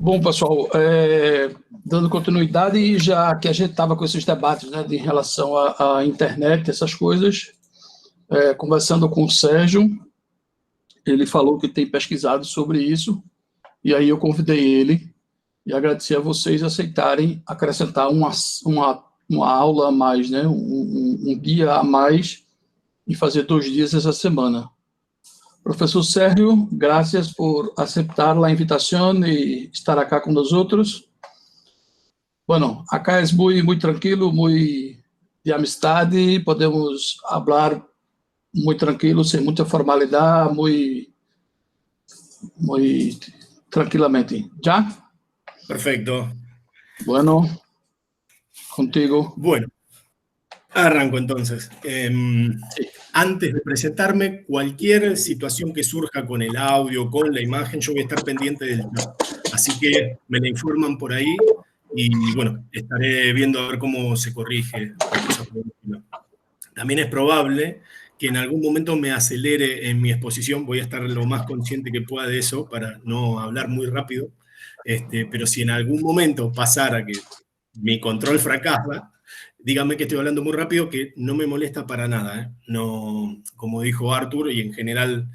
Bom, pessoal, dando continuidade, já que a gente estava com esses debates, né, em relação à internet, essas coisas, conversando com o Sérgio, ele falou que tem pesquisado sobre isso, e aí eu convidei ele e agradeci a vocês aceitarem acrescentar uma aula a mais, né, um dia a mais, e fazer 2 dias essa semana. Professor Sérgio, gracias por aceptar la invitación y estar acá con nosotros. Bueno, acá es muy tranquilo, muy de amistad, podemos hablar muy tranquilo, sin mucha formalidad, muy tranquilamente. ¿Ya? Perfecto. Bueno, contigo. Bueno, arranco entonces. Sí. Antes de presentarme, cualquier situación que surja con el audio, con la imagen, yo voy a estar pendiente del chat. Así que me la informan por ahí y bueno, estaré viendo a ver cómo se corrige o cosa por el estilo. También es probable que en algún momento me acelere en mi exposición, voy a estar lo más consciente que pueda de eso para no hablar muy rápido, pero si en algún momento pasara que mi control fracasa, díganme que estoy hablando muy rápido, que no me molesta para nada, ¿eh? No, como dijo Arthur, y en general,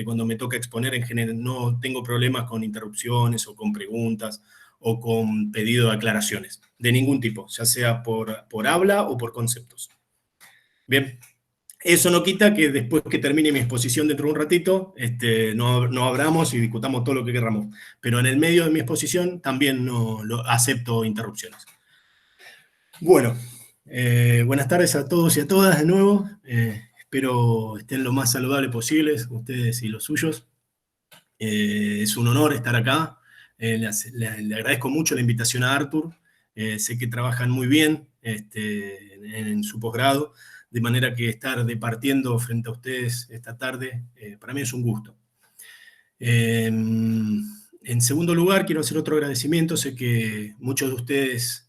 cuando me toca exponer, en general no tengo problemas con interrupciones o con preguntas o con pedido de aclaraciones, de ningún tipo, ya sea por habla o por conceptos. Bien, eso no quita que después que termine mi exposición dentro de un ratito, no abramos y discutamos todo lo que queramos, pero en el medio de mi exposición también no acepto interrupciones. Bueno, buenas tardes a todos y a todas de nuevo. Espero estén lo más saludables posibles, ustedes y los suyos. Es un honor estar acá. Le agradezco mucho la invitación a Arthur. Sé que trabajan muy bien en su posgrado, de manera que estar departiendo frente a ustedes esta tarde, para mí es un gusto. En segundo lugar, quiero hacer otro agradecimiento. Sé que muchos de ustedes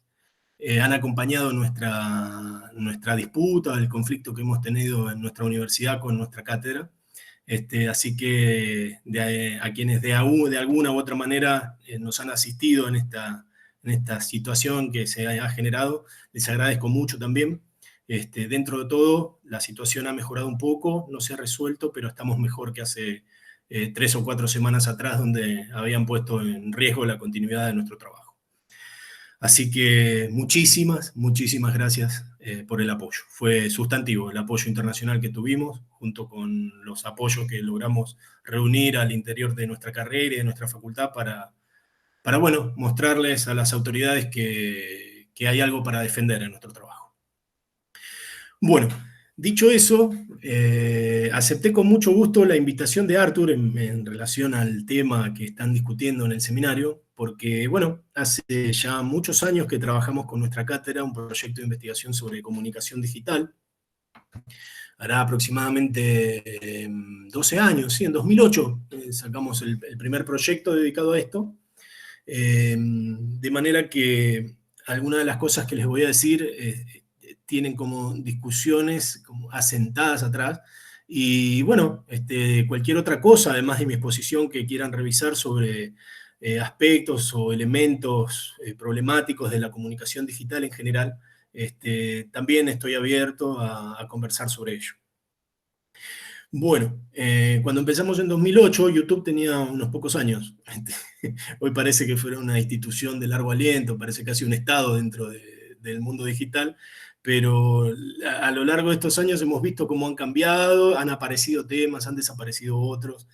han acompañado nuestra disputa, el conflicto que hemos tenido en nuestra universidad con nuestra cátedra. Así que a quienes de alguna u otra manera nos han asistido en esta situación que se ha generado, les agradezco mucho también. Dentro de todo, la situación ha mejorado un poco, no se ha resuelto, pero estamos mejor que hace 3 o 4 semanas atrás, donde habían puesto en riesgo la continuidad de nuestro trabajo. Así que muchísimas gracias por el apoyo. Fue sustantivo el apoyo internacional que tuvimos, junto con los apoyos que logramos reunir al interior de nuestra carrera y de nuestra facultad para bueno, mostrarles a las autoridades que hay algo para defender en nuestro trabajo. Bueno, dicho eso, acepté con mucho gusto la invitación de Arthur en relación al tema que están discutiendo en el seminario, porque, bueno, hace ya muchos años que trabajamos con nuestra cátedra un proyecto de investigación sobre comunicación digital. Hará aproximadamente 12 años, sí, en 2008 sacamos el primer proyecto dedicado a esto, de manera que algunas de las cosas que les voy a decir tienen como discusiones como asentadas atrás, y bueno, cualquier otra cosa, además de mi exposición, que quieran revisar sobre aspectos o elementos problemáticos de la comunicación digital en general, también estoy abierto a conversar sobre ello. Bueno, cuando empezamos en 2008, YouTube tenía unos pocos años. Hoy parece que fuera una institución de largo aliento, parece casi un estado dentro del mundo digital, pero a lo largo de estos años hemos visto cómo han cambiado, han aparecido temas, han desaparecido otros.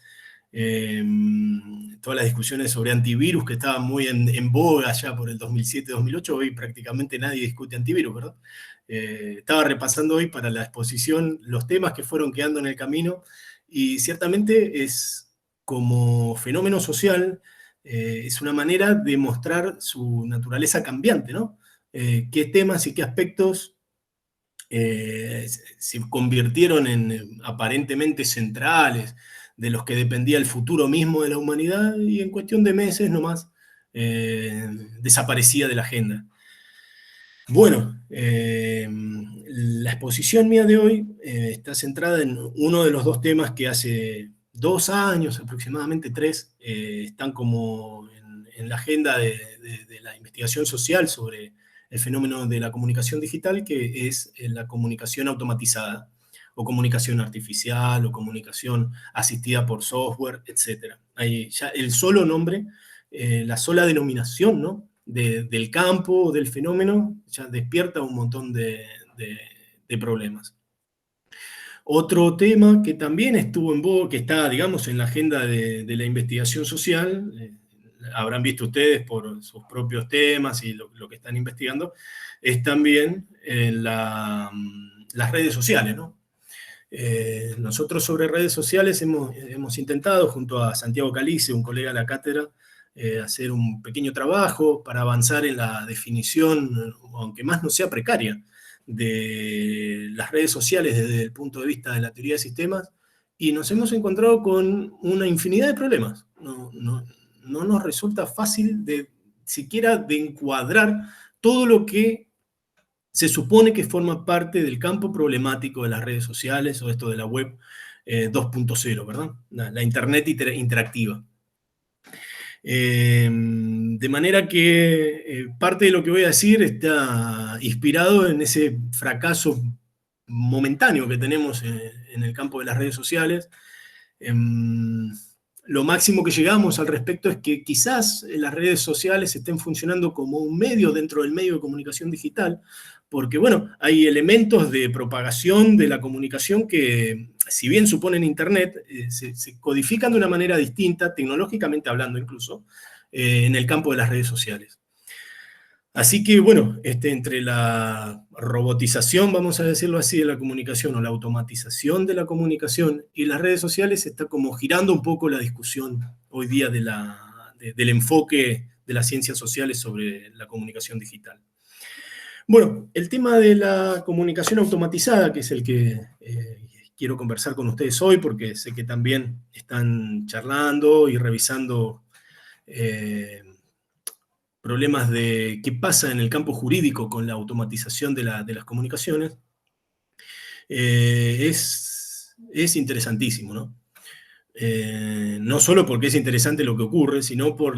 Todas las discusiones sobre antivirus que estaban muy en boga ya por el 2007-2008, hoy prácticamente nadie discute antivirus, ¿verdad? Estaba repasando hoy para la exposición los temas que fueron quedando en el camino, y ciertamente es como fenómeno social, es una manera de mostrar su naturaleza cambiante, ¿no? Qué temas y qué aspectos se convirtieron en aparentemente centrales, de los que dependía el futuro mismo de la humanidad, y en cuestión de meses nomás desaparecía de la agenda. Bueno, la exposición mía de hoy está centrada en uno de los dos temas que hace 2 años, aproximadamente 3, están como en la agenda de la investigación social sobre el fenómeno de la comunicación digital, que es la comunicación automatizada, o comunicación artificial, o comunicación asistida por software, etc. Ahí ya el solo nombre, la sola denominación, ¿no?, del campo, del fenómeno, ya despierta un montón de problemas. Otro tema que también estuvo en boga, que está, digamos, en la agenda de la investigación social, habrán visto ustedes por sus propios temas y lo que están investigando, es también las redes sociales, ¿no? Nosotros sobre redes sociales hemos intentado, junto a Santiago Calice, un colega de la cátedra, hacer un pequeño trabajo para avanzar en la definición, aunque más no sea precaria, de las redes sociales desde el punto de vista de la teoría de sistemas, y nos hemos encontrado con una infinidad de problemas. No nos resulta fácil siquiera de encuadrar todo lo que se supone que forma parte del campo problemático de las redes sociales, o esto de la web 2.0, ¿verdad? La Internet interactiva. De manera que parte de lo que voy a decir está inspirado en ese fracaso momentáneo que tenemos en el campo de las redes sociales. Lo máximo que llegamos al respecto es que quizás las redes sociales estén funcionando como un medio dentro del medio de comunicación digital, porque, bueno, hay elementos de propagación de la comunicación que, si bien suponen Internet, se codifican de una manera distinta, tecnológicamente hablando incluso, en el campo de las redes sociales. Así que, bueno, entre la robotización, vamos a decirlo así, de la comunicación, o la automatización de la comunicación, y las redes sociales, está como girando un poco la discusión hoy día del enfoque de las ciencias sociales sobre la comunicación digital. Bueno, el tema de la comunicación automatizada, que es el que quiero conversar con ustedes hoy, porque sé que también están charlando y revisando problemas de qué pasa en el campo jurídico con la automatización de las comunicaciones, es interesantísimo, ¿no? No solo porque es interesante lo que ocurre, sino por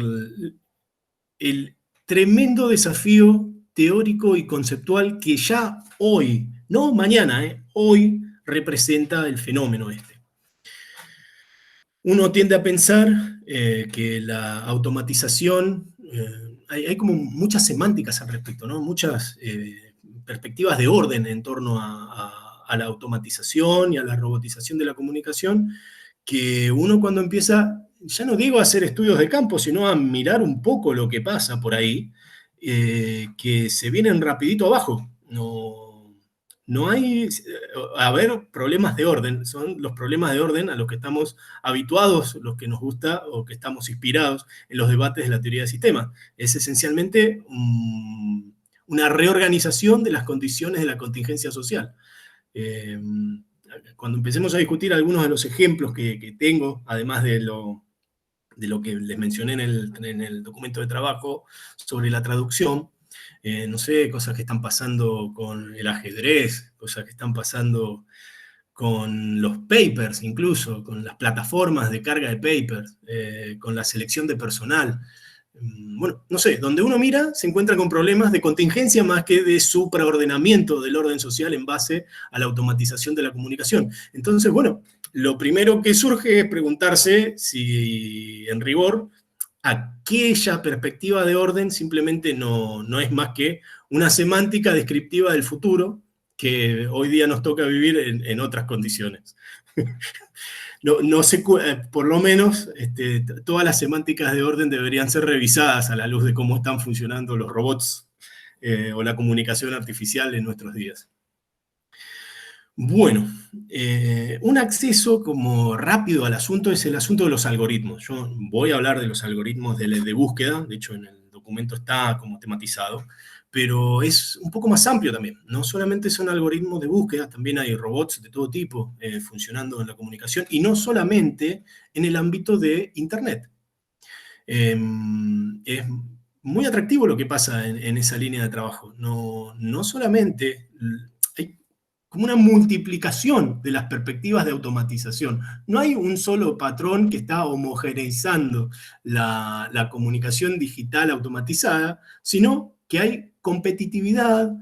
el tremendo desafío teórico y conceptual que ya hoy, no mañana, hoy representa el fenómeno este. Uno tiende a pensar que la automatización, hay como muchas semánticas al respecto, ¿no? Muchas perspectivas de orden en torno a la automatización y a la robotización de la comunicación, que uno, cuando empieza, ya no digo a hacer estudios de campo, sino a mirar un poco lo que pasa por ahí, que se vienen rapidito abajo. No hay, a ver, problemas de orden, son los problemas de orden a los que estamos habituados, los que nos gusta o que estamos inspirados en los debates de la teoría de sistemas. Es esencialmente una reorganización de las condiciones de la contingencia social. Cuando empecemos a discutir algunos de los ejemplos que tengo, además de lo que les mencioné en el documento de trabajo sobre la traducción, no sé, cosas que están pasando con el ajedrez, cosas que están pasando con los papers, incluso, con las plataformas de carga de papers, con la selección de personal. Bueno, no sé, donde uno mira se encuentra con problemas de contingencia más que de supraordenamiento del orden social en base a la automatización de la comunicación. Entonces, bueno, lo primero que surge es preguntarse si, en rigor, aquella perspectiva de orden simplemente no es más que una semántica descriptiva del futuro que hoy día nos toca vivir en otras condiciones. No sé, por lo menos todas las semánticas de orden deberían ser revisadas a la luz de cómo están funcionando los robots o la comunicación artificial en nuestros días. Bueno, un acceso como rápido al asunto es el asunto de los algoritmos. Yo voy a hablar de los algoritmos de búsqueda, de hecho en el documento está como tematizado, pero es un poco más amplio también. No solamente son algoritmos de búsqueda, también hay robots de todo tipo funcionando en la comunicación, y no solamente en el ámbito de Internet. Es muy atractivo lo que pasa en esa línea de trabajo. No solamente hay como una multiplicación de las perspectivas de automatización. No hay un solo patrón que está homogeneizando la comunicación digital automatizada, sino que hay competitividad,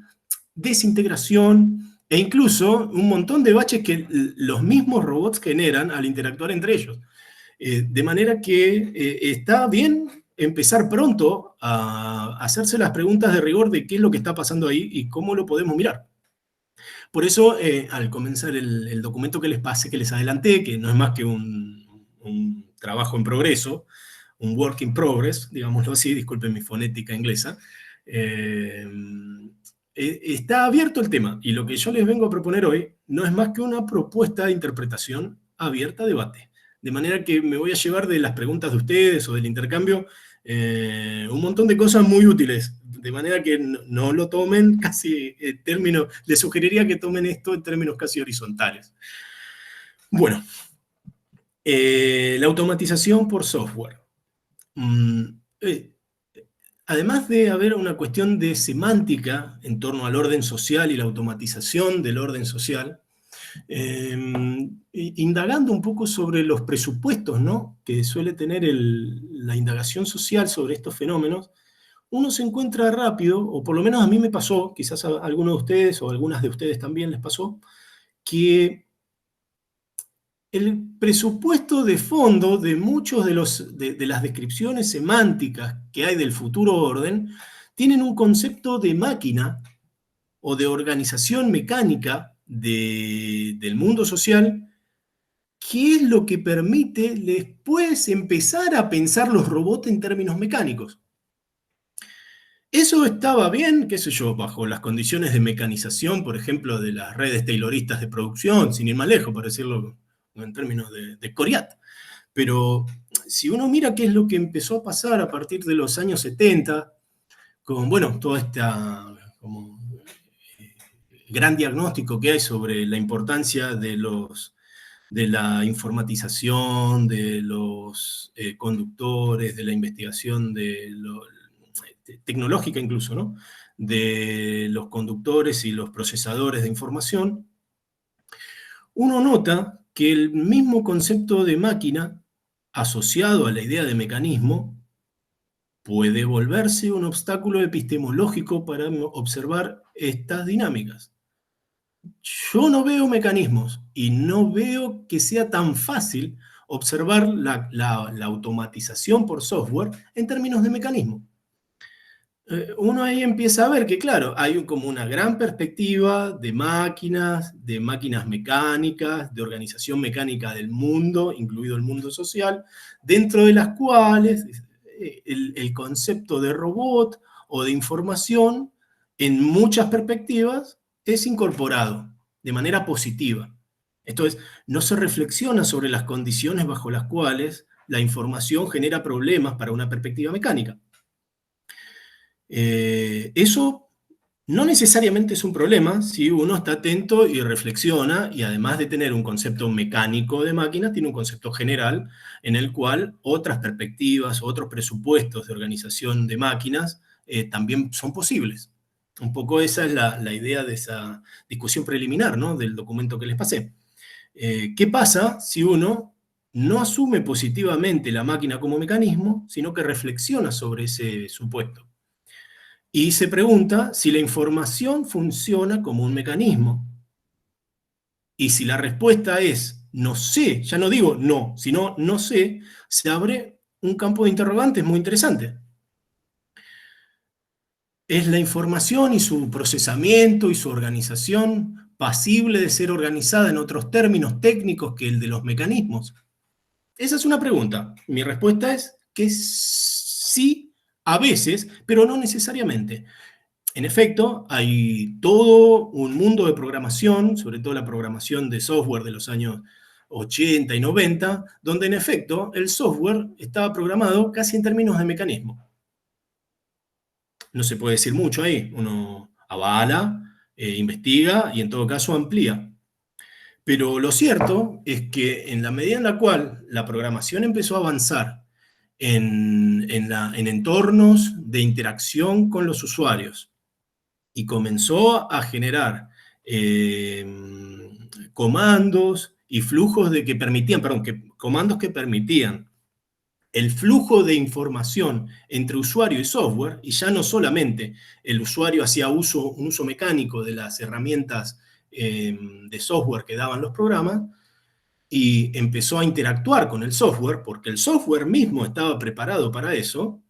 desintegración e incluso un montón de baches que los mismos robots generan al interactuar entre ellos. De manera que está bien empezar pronto a hacerse las preguntas de rigor de qué es lo que está pasando ahí y cómo lo podemos mirar. Por eso, al comenzar el documento que les pasé, que les adelanté, que no es más que un trabajo en progreso, un work in progress, digámoslo así, disculpen mi fonética inglesa, está abierto el tema, y lo que yo les vengo a proponer hoy no es más que una propuesta de interpretación abierta a debate. De manera que me voy a llevar de las preguntas de ustedes o del intercambio un montón de cosas muy útiles, de manera que no lo tomen casi en términos, les sugeriría que tomen esto en términos casi horizontales. Bueno, la automatización por software. Además de haber una cuestión de semántica en torno al orden social y la automatización del orden social, indagando un poco sobre los presupuestos, ¿no?, que suele tener la indagación social sobre estos fenómenos, uno se encuentra rápido, o por lo menos a mí me pasó, quizás a algunos de ustedes o a algunas de ustedes también les pasó, que el presupuesto de fondo de muchos de las descripciones semánticas que hay del futuro orden tienen un concepto de máquina o de organización mecánica del mundo social, que es lo que permite después empezar a pensar los robots en términos mecánicos. Eso estaba bien, qué sé yo, bajo las condiciones de mecanización, por ejemplo, de las redes tayloristas de producción, sin ir más lejos, por decirlo en términos de Coriat. Pero si uno mira qué es lo que empezó a pasar a partir de los años 70, con, bueno, todo este gran diagnóstico que hay sobre la importancia de la informatización, de los conductores, de la investigación tecnológica incluso, ¿no?, de los conductores y los procesadores de información, uno nota que el mismo concepto de máquina, asociado a la idea de mecanismo, puede volverse un obstáculo epistemológico para observar estas dinámicas. Yo no veo mecanismos y no veo que sea tan fácil observar la automatización por software en términos de mecanismo. Uno ahí empieza a ver que, claro, hay como una gran perspectiva de máquinas mecánicas, de organización mecánica del mundo, incluido el mundo social, dentro de las cuales el concepto de robot o de información, en muchas perspectivas, es incorporado de manera positiva. Esto es, no se reflexiona sobre las condiciones bajo las cuales la información genera problemas para una perspectiva mecánica. Eso no necesariamente es un problema si uno está atento y reflexiona, y además de tener un concepto mecánico de máquina, tiene un concepto general en el cual otras perspectivas, otros presupuestos de organización de máquinas también son posibles. Un poco esa es la idea de esa discusión preliminar, ¿no?, del documento que les pasé. ¿Qué pasa si uno no asume positivamente la máquina como mecanismo, sino que reflexiona sobre ese supuesto? Y se pregunta si la información funciona como un mecanismo. Y si la respuesta es no sé, ya no digo no, sino no sé, se abre un campo de interrogantes muy interesante. ¿Es la información y su procesamiento y su organización pasible de ser organizada en otros términos técnicos que el de los mecanismos? Esa es una pregunta. Mi respuesta es que sí, a veces, pero no necesariamente. En efecto, hay todo un mundo de programación, sobre todo la programación de software de los años 80 y 90, donde en efecto el software estaba programado casi en términos de mecanismo. No se puede decir mucho ahí, uno avala, investiga y en todo caso amplía. Pero lo cierto es que en la medida en la cual la programación empezó a avanzar en entornos de interacción con los usuarios, y comenzó a generar comandos y flujos comandos que permitían el flujo de información entre usuario y software, y ya no solamente el usuario hacía un uso mecánico de las herramientas de software que daban los programas, y empezó a interactuar con el software, porque el software mismo estaba preparado para eso.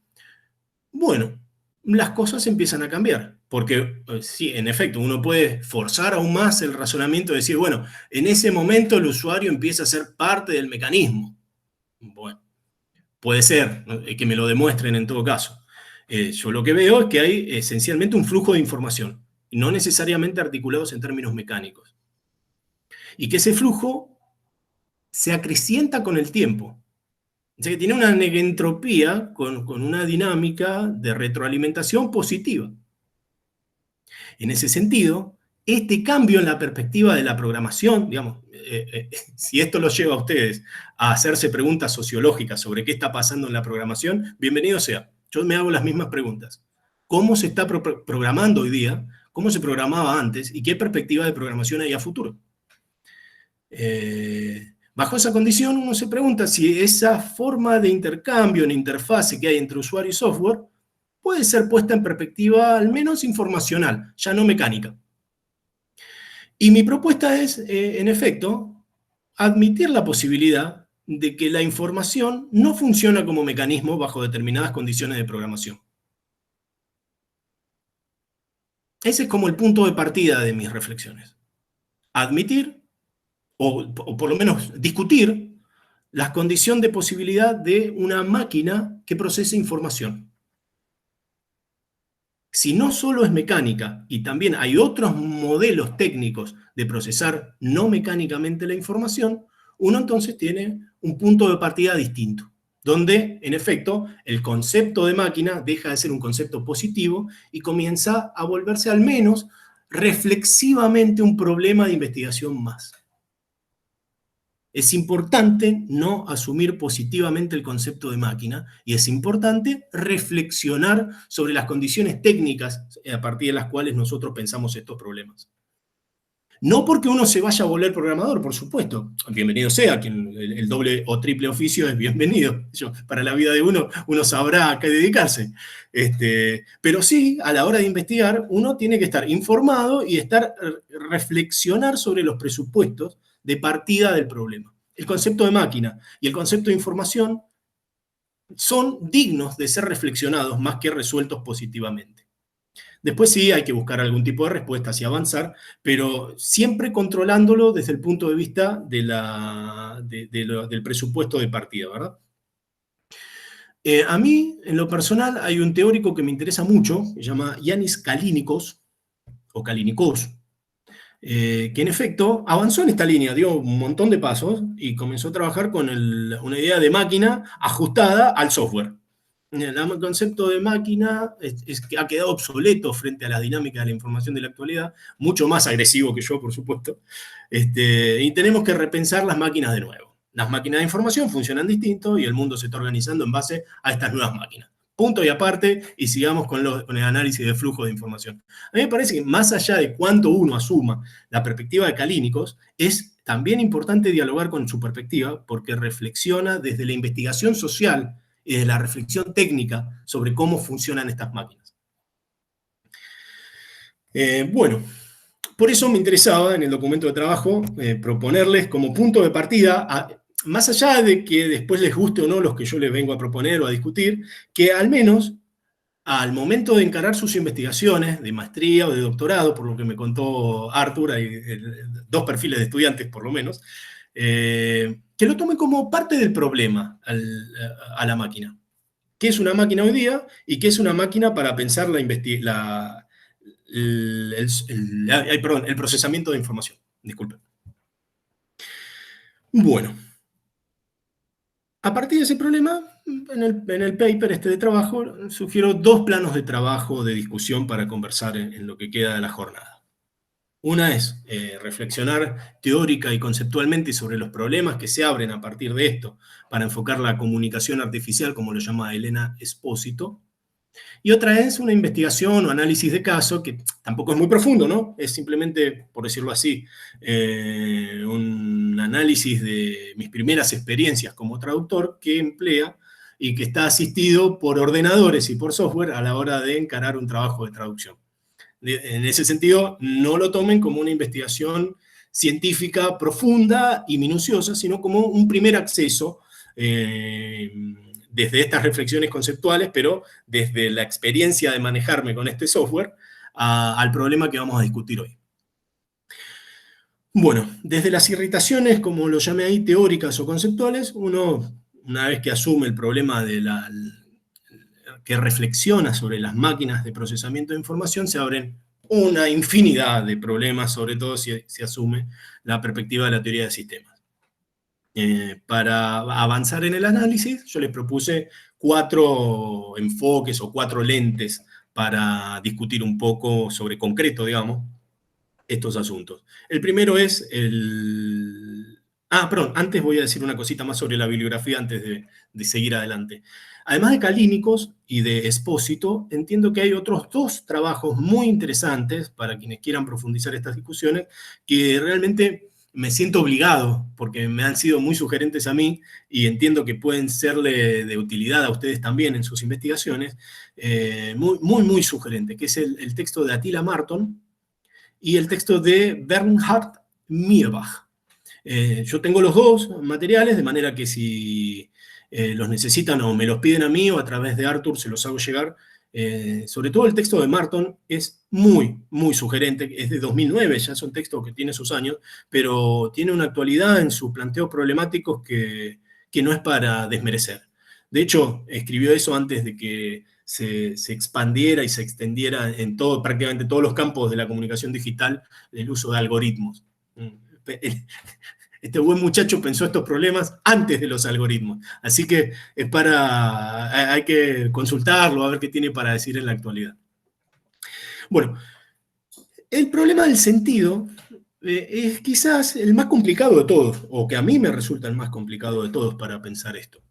Bueno, las cosas empiezan a cambiar, porque sí, en efecto, uno puede forzar aún más el razonamiento de decir, bueno, en ese momento el usuario empieza a ser parte del mecanismo. Bueno, puede ser, ¿no?, que me lo demuestren en todo caso. Yo lo que veo es que hay esencialmente un flujo de información, no necesariamente articulados en términos mecánicos. Y que ese flujo se acrecienta con el tiempo. O sea que tiene una negentropía con una dinámica de retroalimentación positiva. En ese sentido, este cambio en la perspectiva de la programación, digamos, si esto los lleva a ustedes a hacerse preguntas sociológicas sobre qué está pasando en la programación, bienvenido sea. Yo me hago las mismas preguntas. ¿Cómo se está programando hoy día? ¿Cómo se programaba antes? ¿Y qué perspectiva de programación hay a futuro? Bajo esa condición, uno se pregunta si esa forma de intercambio en interfase que hay entre usuario y software puede ser puesta en perspectiva al menos informacional, ya no mecánica. Y mi propuesta es, en efecto, admitir la posibilidad de que la información no funciona como mecanismo bajo determinadas condiciones de programación. Ese es como el punto de partida de mis reflexiones. Admitir, o por lo menos discutir, la condición de posibilidad de una máquina que procese información. Si no solo es mecánica, y también hay otros modelos técnicos de procesar no mecánicamente la información, uno entonces tiene un punto de partida distinto, donde, en efecto, el concepto de máquina deja de ser un concepto positivo y comienza a volverse al menos reflexivamente un problema de investigación más. Es importante no asumir positivamente el concepto de máquina y es importante reflexionar sobre las condiciones técnicas a partir de las cuales nosotros pensamos estos problemas. No porque uno se vaya a volver programador, por supuesto. Bienvenido sea, quien el doble o triple oficio es bienvenido. Para la vida de uno sabrá a qué dedicarse. Pero sí, a la hora de investigar, uno tiene que estar informado y reflexionar sobre los presupuestos de partida del problema. El concepto de máquina y el concepto de información son dignos de ser reflexionados más que resueltos positivamente. Después sí hay que buscar algún tipo de respuestas y avanzar, pero siempre controlándolo desde el punto de vista del presupuesto de partida, ¿verdad? A mí, en lo personal, hay un teórico que me interesa mucho, que se llama Yanis Kallinikos, o Kallinikos, que en efecto avanzó en esta línea, dio un montón de pasos y comenzó a trabajar con una idea de máquina ajustada al software. El concepto de máquina ha quedado obsoleto frente a la dinámica de la información de la actualidad, mucho más agresivo que yo, por supuesto, y tenemos que repensar las máquinas de nuevo. Las máquinas de información funcionan distinto y el mundo se está organizando en base a estas nuevas máquinas. Punto y aparte, y sigamos con el análisis de flujo de información. A mí me parece que más allá de cuánto uno asuma la perspectiva de Kallinikos, es también importante dialogar con su perspectiva porque reflexiona desde la investigación social y desde la reflexión técnica sobre cómo funcionan estas máquinas. Bueno, por eso me interesaba en el documento de trabajo proponerles como punto de partida, más allá de que después les guste o no los que yo les vengo a proponer o a discutir, que al menos al momento de encarar sus investigaciones de maestría o de doctorado, por lo que me contó Arthur, hay 2 perfiles de estudiantes por lo menos, que lo tomen como parte del problema a la máquina. ¿Qué es una máquina hoy día y qué es una máquina para pensar el procesamiento de información? Disculpen. Bueno. A partir de ese problema, en el paper de trabajo, sugiero 2 planos de trabajo, de discusión para conversar en lo que queda de la jornada. Una es reflexionar teórica y conceptualmente sobre los problemas que se abren a partir de esto, para enfocar la comunicación artificial, como lo llama Elena Espósito. Y otra es una investigación o análisis de caso, que tampoco es muy profundo, ¿no? Es simplemente, por decirlo así, un análisis de mis primeras experiencias como traductor que emplea y que está asistido por ordenadores y por software a la hora de encarar un trabajo de traducción. En ese sentido, no lo tomen como una investigación científica profunda y minuciosa, sino como un primer acceso desde estas reflexiones conceptuales, pero desde la experiencia de manejarme con este software al problema que vamos a discutir hoy. Bueno, desde las irritaciones, como lo llamé ahí, teóricas o conceptuales, uno, una vez que asume el problema de que reflexiona sobre las máquinas de procesamiento de información, se abren una infinidad de problemas, sobre todo si se asume la perspectiva de la teoría de sistemas. Para avanzar en el análisis, yo les propuse 4 enfoques o 4 lentes para discutir un poco sobre concreto, digamos, estos asuntos. El primero es perdón, antes voy a decir una cosita más sobre la bibliografía antes de seguir adelante. Además de Calínicos y de Espósito, entiendo que hay otros 2 trabajos muy interesantes para quienes quieran profundizar estas discusiones, que realmente me siento obligado, porque me han sido muy sugerentes a mí, y entiendo que pueden serle de utilidad a ustedes también en sus investigaciones, muy sugerente, que es el texto de Attila Marton y el texto de Bernhard Mirbach. Yo tengo los 2 materiales, de manera que si los necesitan o me los piden a mí o a través de Arthur se los hago llegar. Sobre todo el texto de Marton es muy sugerente, es de 2009, ya es un texto que tiene sus años, pero tiene una actualidad en sus planteos problemáticos que no es para desmerecer. De hecho, escribió eso antes de que se expandiera y se extendiera en prácticamente todos los campos de la comunicación digital el uso de algoritmos. Este buen muchacho pensó estos problemas antes de los algoritmos. Así que hay que consultarlo, a ver qué tiene para decir en la actualidad. Bueno, el problema del sentido es quizás el más complicado de todos, o que a mí me resulta el más complicado de todos para pensar esto.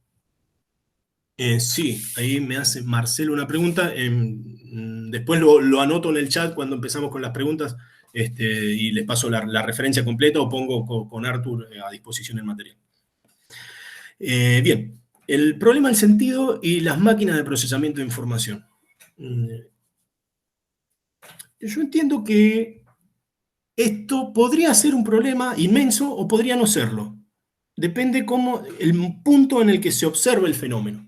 Sí, ahí me hace Marcelo una pregunta. Después lo anoto en el chat cuando empezamos con las preguntas y les paso la referencia completa o pongo con Arthur a disposición el material. Bien, el problema del sentido y las máquinas de procesamiento de información. Yo entiendo que esto podría ser un problema inmenso o podría no serlo. Depende el punto en el que se observa el fenómeno.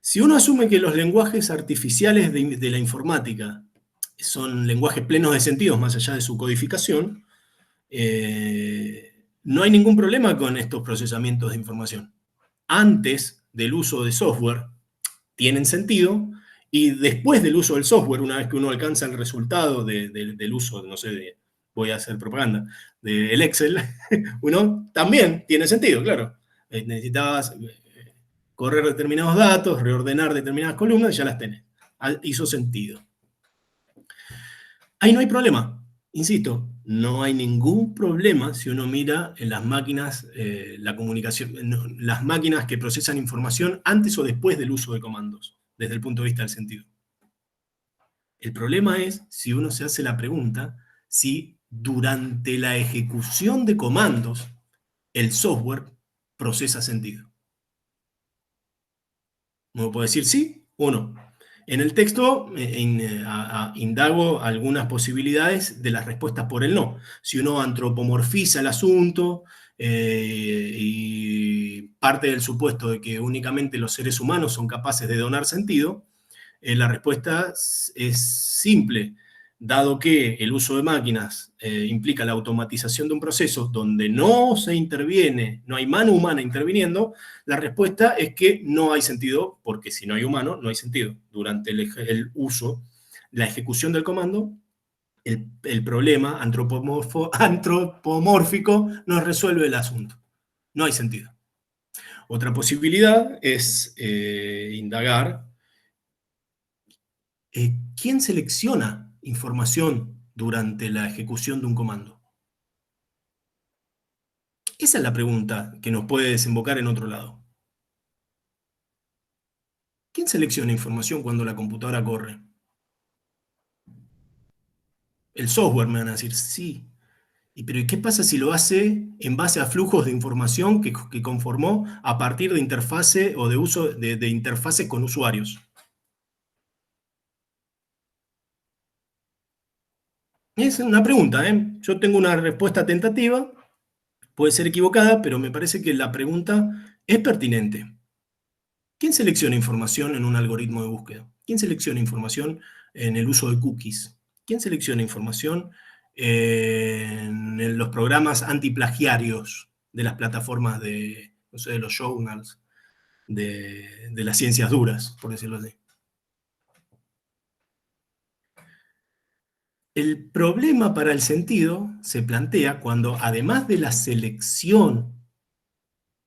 Si uno asume que los lenguajes artificiales de la informática son lenguajes plenos de sentidos más allá de su codificación, no hay ningún problema con estos procesamientos de información. Antes del uso de software tienen sentido, y después del uso del software, una vez que uno alcanza el resultado del uso, no sé, voy a hacer propaganda, del Excel, uno también tiene sentido, claro. Necesitabas correr determinados datos, reordenar determinadas columnas, y ya las tenés. Hizo sentido. Ahí no hay problema. Insisto, no hay ningún problema si uno mira en las máquinas, la comunicación, las máquinas que procesan información antes o después del uso de comandos, desde el punto de vista del sentido. El problema es si uno se hace la pregunta si durante la ejecución de comandos el software procesa sentido. Uno puede decir sí o no. En el texto indago algunas posibilidades de las respuestas por el no. Si uno antropomorfiza el asunto y parte del supuesto de que únicamente los seres humanos son capaces de donar sentido, la respuesta es simple. Dado que el uso de máquinas implica la automatización de un proceso donde no se interviene, no hay mano humana interviniendo, la respuesta es que no hay sentido, porque si no hay humano, no hay sentido. Durante el uso, la ejecución del comando, el problema antropomórfico nos resuelve el asunto. No hay sentido. Otra posibilidad es indagar ¿quién selecciona información durante la ejecución de un comando? Esa es la pregunta que nos puede desembocar en otro lado. ¿Quién selecciona información cuando la computadora corre? El software, me van a decir, sí. Pero ¿y qué pasa si lo hace en base a flujos de información que conformó a partir de interfase o de uso de interfaces con usuarios? Es una pregunta, ¿eh? Yo tengo una respuesta tentativa, puede ser equivocada, pero me parece que la pregunta es pertinente. ¿Quién selecciona información en un algoritmo de búsqueda? ¿Quién selecciona información en el uso de cookies? ¿Quién selecciona información en los programas antiplagiarios de las plataformas de, no sé, de los journals, de las ciencias duras, por decirlo así? El problema para el sentido se plantea cuando, además de la selección,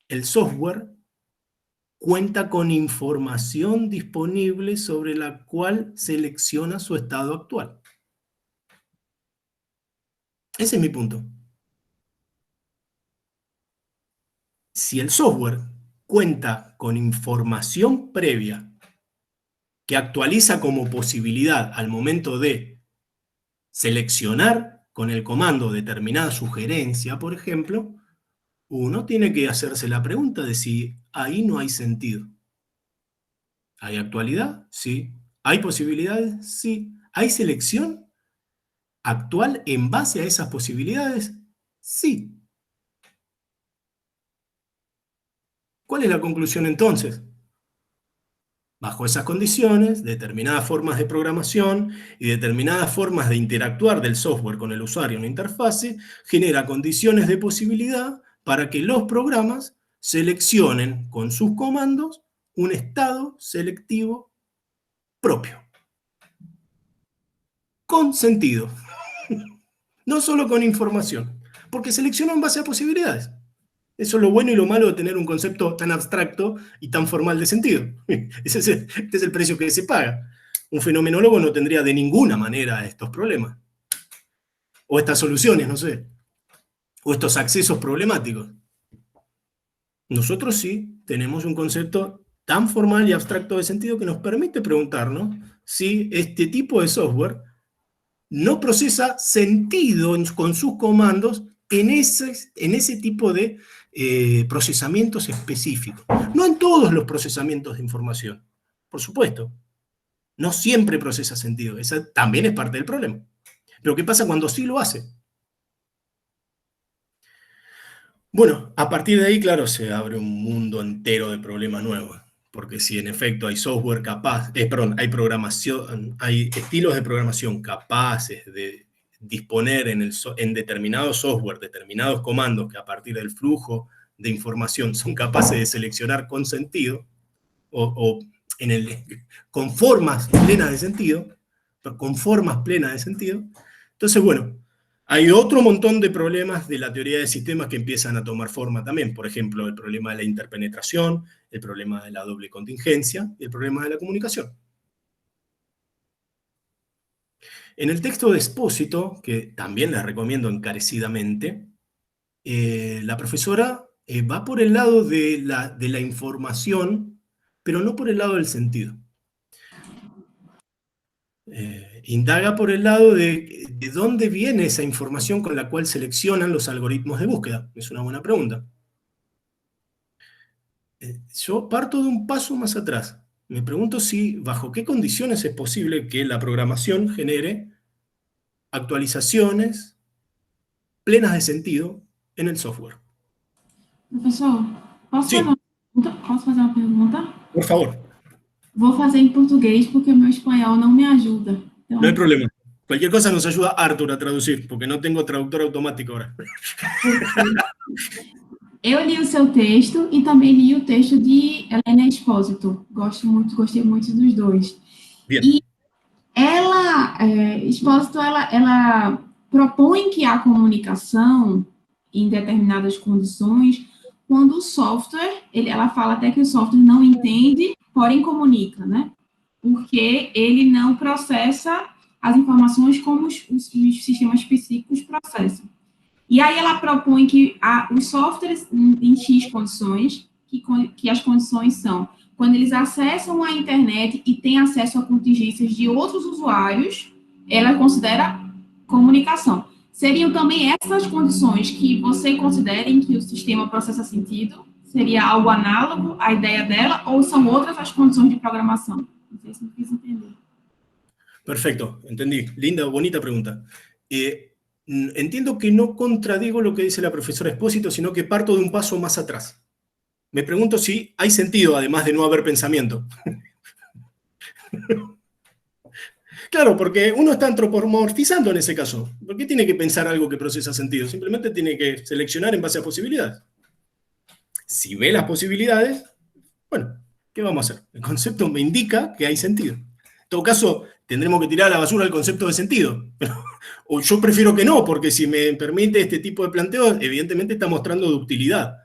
el software cuenta con información disponible sobre la cual selecciona su estado actual. Ese es mi punto. Si el software cuenta con información previa que actualiza como posibilidad al momento de seleccionar con el comando determinada sugerencia, por ejemplo, uno tiene que hacerse la pregunta de si ahí no hay sentido. ¿Hay actualidad? Sí. ¿Hay posibilidades? Sí. ¿Hay selección actual en base a esas posibilidades? Sí. ¿Cuál es la conclusión entonces? Bajo esas condiciones, determinadas formas de programación y determinadas formas de interactuar del software con el usuario en la interfase genera condiciones de posibilidad para que los programas seleccionen con sus comandos un estado selectivo propio. Con sentido. No solo con información. Porque seleccionan en base a posibilidades. Eso es lo bueno y lo malo de tener un concepto tan abstracto y tan formal de sentido. Este es el precio que se paga. Un fenomenólogo no tendría de ninguna manera estos problemas. O estas soluciones, no sé. O estos accesos problemáticos. Nosotros sí tenemos un concepto tan formal y abstracto de sentido que nos permite preguntarnos si este tipo de software no procesa sentido con sus comandos en ese tipo de procesamientos específicos. No en todos los procesamientos de información, por supuesto. No siempre procesa sentido, esa también es parte del problema. Pero ¿qué pasa cuando sí lo hace? Bueno, a partir de ahí, claro, se abre un mundo entero de problemas nuevos. Porque si en efecto hay software capaz, hay programación, hay estilos de programación capaces de disponer en determinado software, determinados comandos que a partir del flujo de información son capaces de seleccionar con sentido, con formas plenas de sentido, entonces, bueno, hay otro montón de problemas de la teoría de sistemas que empiezan a tomar forma también. Por ejemplo, el problema de la interpenetración, el problema de la doble contingencia y el problema de la comunicación. En el texto de Espósito, que también les recomiendo encarecidamente, la profesora va por el lado de la información, pero no por el lado del sentido. Indaga por el lado de dónde viene esa información con la cual seleccionan los algoritmos de búsqueda. Es una buena pregunta. Yo parto de un paso más atrás. Me pregunto si, bajo qué condiciones es posible que la programación genere actualizaciones plenas de sentido en el software. Professor, Sí, posso fazer uma pergunta? por favor. Vou fazer em português porque meu espanhol não me ajuda. Então, No hay problema. Cualquier cosa nos ayuda Arthur a traducir, porque no tengo traductor automático ahora. eu li o seu texto e também li o texto de Helena Espósito. Gostei muito dos dois. Bien. E ela, Espósito, ela propõe que há comunicação em determinadas condições quando o software, ela fala até que o software não entende, porém comunica, né? Porque ele não processa as informações como os sistemas psíquicos processam. E aí ela propõe que os softwares em X condições, que as condições são quando eles acessam a internet e têm acesso a contingências de outros usuários, ela considera comunicação. Seriam também essas condições que você considera em que o sistema processa sentido? Seria algo análogo à ideia dela, ou são outras as condições de programação? Não sei se me fiz entender. Perfecto, entendí. Linda, bonita pregunta. Entiendo que no contradigo lo que dice la profesora Espósito, sino que parto de un paso más atrás. Me pregunto si hay sentido, además de no haber pensamiento. Claro, porque uno está antropomorfizando en ese caso. ¿Por qué tiene que pensar algo que procesa sentido? Simplemente tiene que seleccionar en base a posibilidades. Si ve las posibilidades, bueno, ¿qué vamos a hacer? El concepto me indica que hay sentido. En todo caso, tendremos que tirar a la basura el concepto de sentido. O yo prefiero que no, porque si me permite este tipo de planteo, evidentemente está mostrando ductilidad.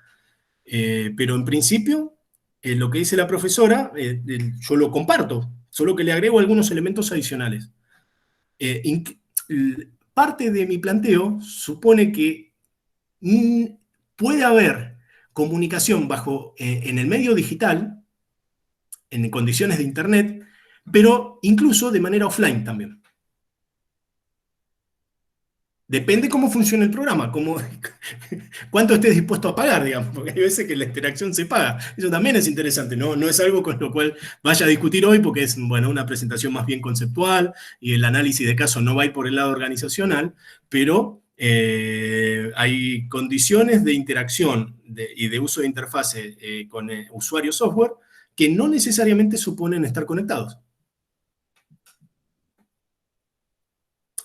Pero en principio, lo que dice la profesora, yo lo comparto, solo que le agrego algunos elementos adicionales. Parte de mi planteo supone que puede haber comunicación en el medio digital, en condiciones de Internet, pero incluso de manera offline también. Depende cómo funcione el programa, cuánto estés dispuesto a pagar, digamos, porque hay veces que la interacción se paga. Eso también es interesante, no es algo con lo cual vaya a discutir hoy, porque es una presentación más bien conceptual, y el análisis de caso no va a ir por el lado organizacional, pero hay condiciones de interacción y de uso de interfase con usuario software que no necesariamente suponen estar conectados.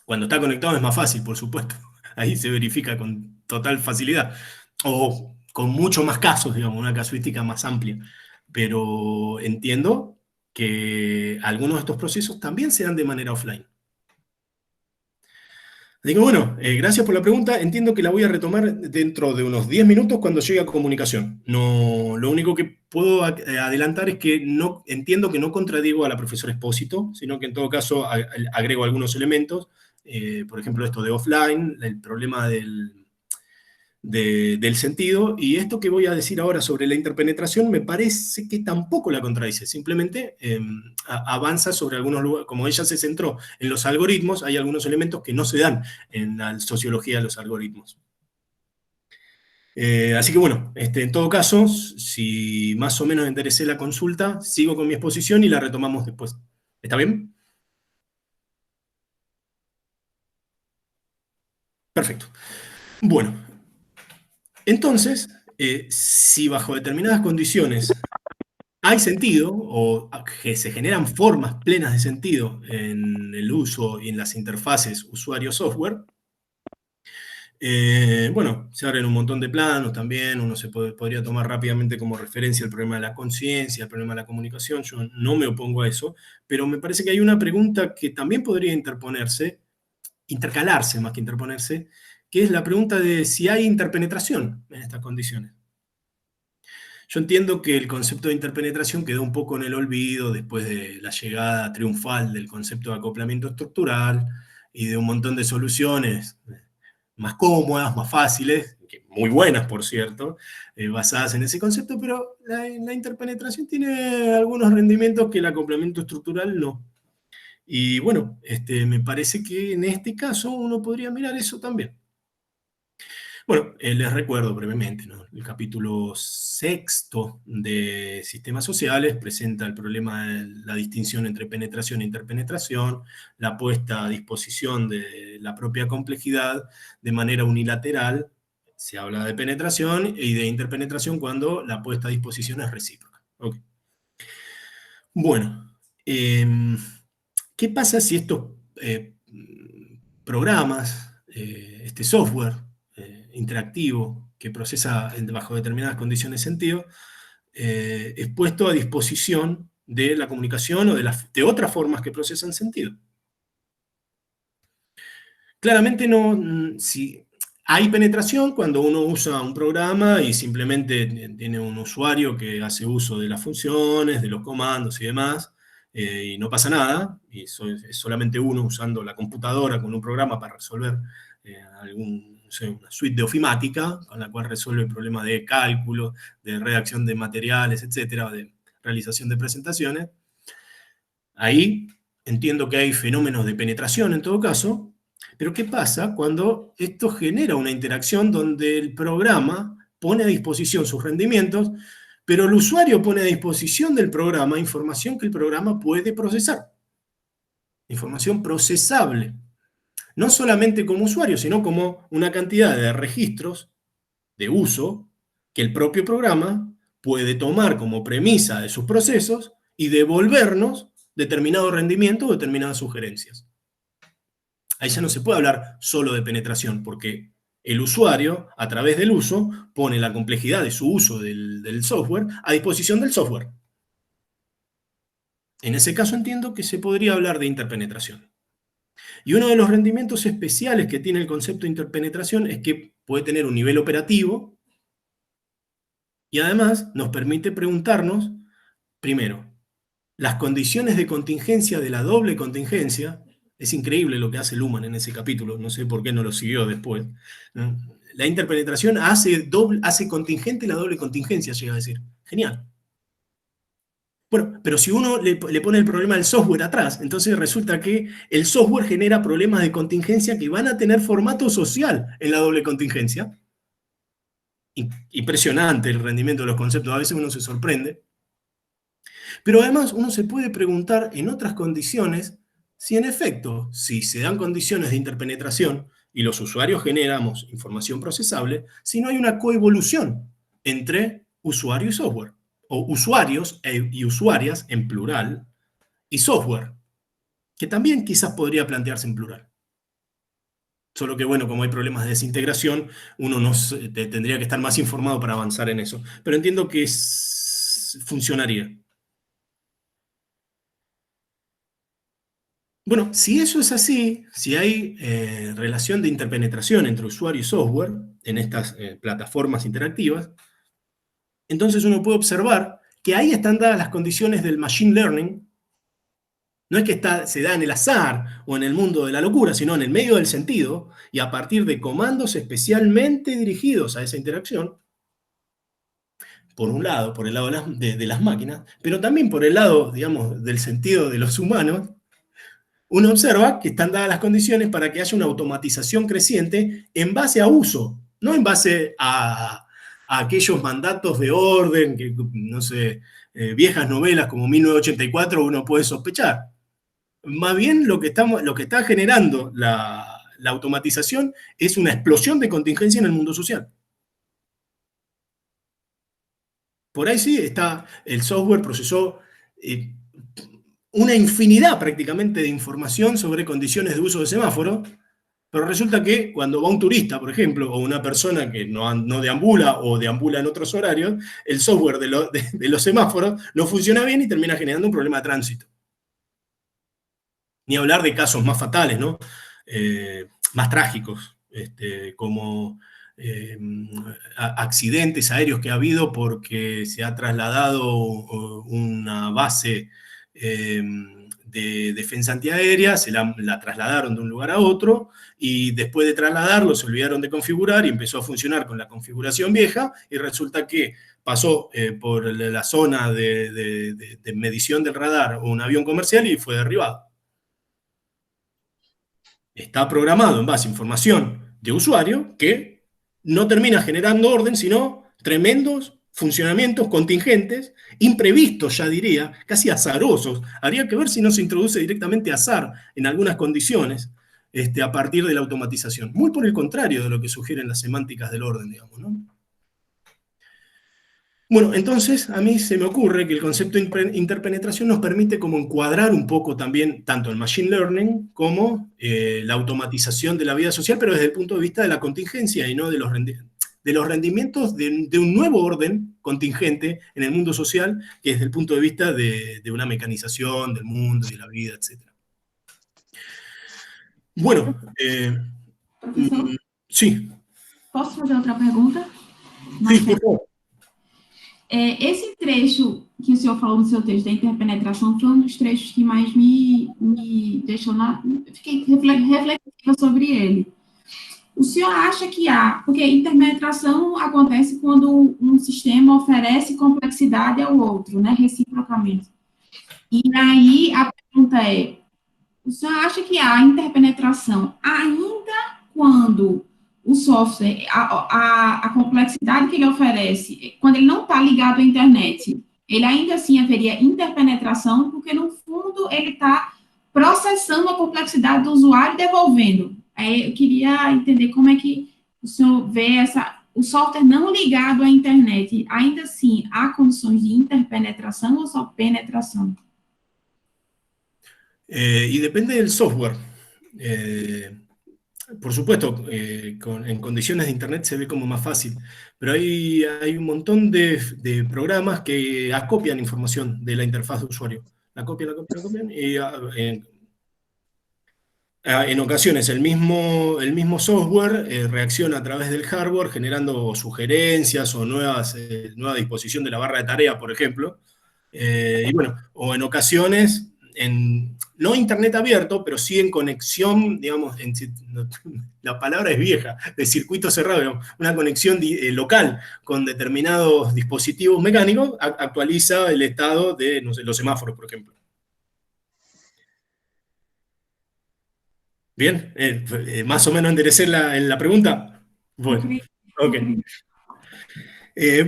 Cuando está conectado es más fácil, por supuesto. Ahí se verifica con total facilidad. O con mucho más casos, digamos, una casuística más amplia. Pero entiendo que algunos de estos procesos también se dan de manera offline. Así que bueno, gracias por la pregunta. Entiendo que la voy a retomar dentro de unos 10 minutos cuando llegue a comunicación. No, lo único que puedo adelantar es que entiendo que no contradigo a la profesora Espósito, sino que en todo caso agrego algunos elementos. Por ejemplo, esto de offline, el problema del sentido, y esto que voy a decir ahora sobre la interpenetración me parece que tampoco la contradice, simplemente avanza sobre algunos lugares. Como ella se centró en los algoritmos, hay algunos elementos que no se dan en la sociología de los algoritmos. Así que bueno, en todo caso, si más o menos enderecé la consulta, sigo con mi exposición y la retomamos después. ¿Está bien? Perfecto. Bueno, entonces, si bajo determinadas condiciones hay sentido, o que se generan formas plenas de sentido en el uso y en las interfaces usuario-software, bueno, se abren un montón de planos también, uno podría tomar rápidamente como referencia el problema de la conciencia, el problema de la comunicación. Yo no me opongo a eso, pero me parece que hay una pregunta que también podría intercalarse más que interponerse, que es la pregunta de si hay interpenetración en estas condiciones. Yo entiendo que el concepto de interpenetración quedó un poco en el olvido después de la llegada triunfal del concepto de acoplamiento estructural y de un montón de soluciones más cómodas, más fáciles, muy buenas por cierto, basadas en ese concepto, pero la interpenetración tiene algunos rendimientos que el acoplamiento estructural no. Y bueno, me parece que en este caso uno podría mirar eso también. Bueno, les recuerdo brevemente, ¿no? El capítulo 6 de Sistemas Sociales presenta el problema de la distinción entre penetración e interpenetración, la puesta a disposición de la propia complejidad de manera unilateral. Se habla de penetración y de interpenetración cuando la puesta a disposición es recíproca. Okay. Bueno, ¿qué pasa si estos programas, este software interactivo que procesa bajo determinadas condiciones de sentido, es puesto a disposición de la comunicación o de otras formas que procesan sentido? Claramente si hay penetración cuando uno usa un programa y simplemente tiene un usuario que hace uso de las funciones, de los comandos y demás, y no pasa nada, y es solamente uno usando la computadora con un programa para resolver una suite de ofimática, con la cual resuelve el problema de cálculo, de redacción de materiales, etcétera, de realización de presentaciones. Ahí entiendo que hay fenómenos de penetración en todo caso, pero ¿qué pasa cuando esto genera una interacción donde el programa pone a disposición sus rendimientos, pero el usuario pone a disposición del programa información que el programa puede procesar? Información procesable. No solamente como usuario, sino como una cantidad de registros de uso que el propio programa puede tomar como premisa de sus procesos y devolvernos determinado rendimiento o determinadas sugerencias. Ahí ya no se puede hablar solo de penetración, porque el usuario, a través del uso, pone la complejidad de su uso del software a disposición del software. En ese caso entiendo que se podría hablar de interpenetración. Y uno de los rendimientos especiales que tiene el concepto de interpenetración es que puede tener un nivel operativo y además nos permite preguntarnos, primero, las condiciones de contingencia de la doble contingencia. Es increíble lo que hace Luhmann en ese capítulo, no sé por qué no lo siguió después. La interpenetración hace contingente la doble contingencia, llega a decir. Genial. Bueno, pero si uno le pone el problema del software atrás, entonces resulta que el software genera problemas de contingencia que van a tener formato social en la doble contingencia. Impresionante el rendimiento de los conceptos, a veces uno se sorprende. Pero además uno se puede preguntar en otras condiciones si en efecto, si se dan condiciones de interpenetración y los usuarios generamos información procesable, si no hay una coevolución entre usuario y software, o usuarios y usuarias en plural, y software, que también quizás podría plantearse en plural. Solo que, bueno, como hay problemas de desintegración, uno tendría que estar más informado para avanzar en eso. Pero entiendo que funcionaría. Bueno, si eso es así, si hay relación de interpenetración entre usuario y software en estas plataformas interactivas, entonces uno puede observar que ahí están dadas las condiciones del machine learning. No es que se da en el azar o en el mundo de la locura, sino en el medio del sentido, y a partir de comandos especialmente dirigidos a esa interacción, por un lado, por el lado de las máquinas, pero también por el lado, digamos, del sentido de los humanos, uno observa que están dadas las condiciones para que haya una automatización creciente en base a uso, no en base a aquellos mandatos de orden, que, no sé, viejas novelas como 1984 uno puede sospechar. Más bien lo que está generando la automatización es una explosión de contingencia en el mundo social. Por ahí sí, el software procesó una infinidad prácticamente de información sobre condiciones de uso de semáforo, pero resulta que cuando va un turista, por ejemplo, o una persona que no deambula o deambula en otros horarios, el software de los semáforos no funciona bien y termina generando un problema de tránsito. Ni hablar de casos más fatales, ¿no? Más trágicos, como accidentes aéreos que ha habido porque se ha trasladado una base de defensa antiaérea, la trasladaron de un lugar a otro, y después de trasladarlo se olvidaron de configurar y empezó a funcionar con la configuración vieja, y resulta que pasó por la zona de medición del radar un avión comercial y fue derribado. Está programado en base a información de usuario que no termina generando orden, sino tremendos funcionamientos contingentes, imprevistos, ya diría, casi azarosos. Habría que ver si no se introduce directamente azar en algunas condiciones a partir de la automatización. Muy por el contrario de lo que sugieren las semánticas del orden, digamos, ¿no? Bueno, entonces a mí se me ocurre que el concepto de interpenetración nos permite como encuadrar un poco también tanto el machine learning como la automatización de la vida social, pero desde el punto de vista de la contingencia y no de los rendimientos de un nuevo orden contingente en el mundo social, que desde el punto de vista de una mecanización del mundo y de la vida, etc. Bueno, Professor, sí. posso fazer outra pergunta? Sí, por favor. Esse trecho que o senhor falou no seu texto da interpenetração foi um dos trechos que mais me deixou fiquei reflexiva sobre ele. O senhor acha que há, porque interpenetração acontece quando um sistema oferece complexidade ao outro, né, reciprocamente. E aí a pergunta é, o senhor acha que há interpenetração ainda quando o software, a complexidade que ele oferece, quando ele não está ligado à internet, ele ainda assim haveria interpenetração, porque no fundo ele está processando a complexidade do usuário e devolvendo. Aí eu queria entender como é que o senhor vê o software não ligado à internet, ainda assim há condições de interpenetração ou só penetração? Y depende del software. Por supuesto, en condiciones de Internet se ve como más fácil, pero hay un montón de programas que acopian información de la interfaz de usuario. La copian, la copian, y en ocasiones el mismo software reacciona a través del hardware generando sugerencias o nueva disposición de la barra de tarea, por ejemplo. Y bueno, o en ocasiones, no internet abierto, pero sí en conexión, digamos, la palabra es vieja, de circuito cerrado, digamos, una conexión local con determinados dispositivos mecánicos, actualiza el estado de, no sé, los semáforos, por ejemplo. Bien, más o menos enderecé la pregunta. Bueno, ok.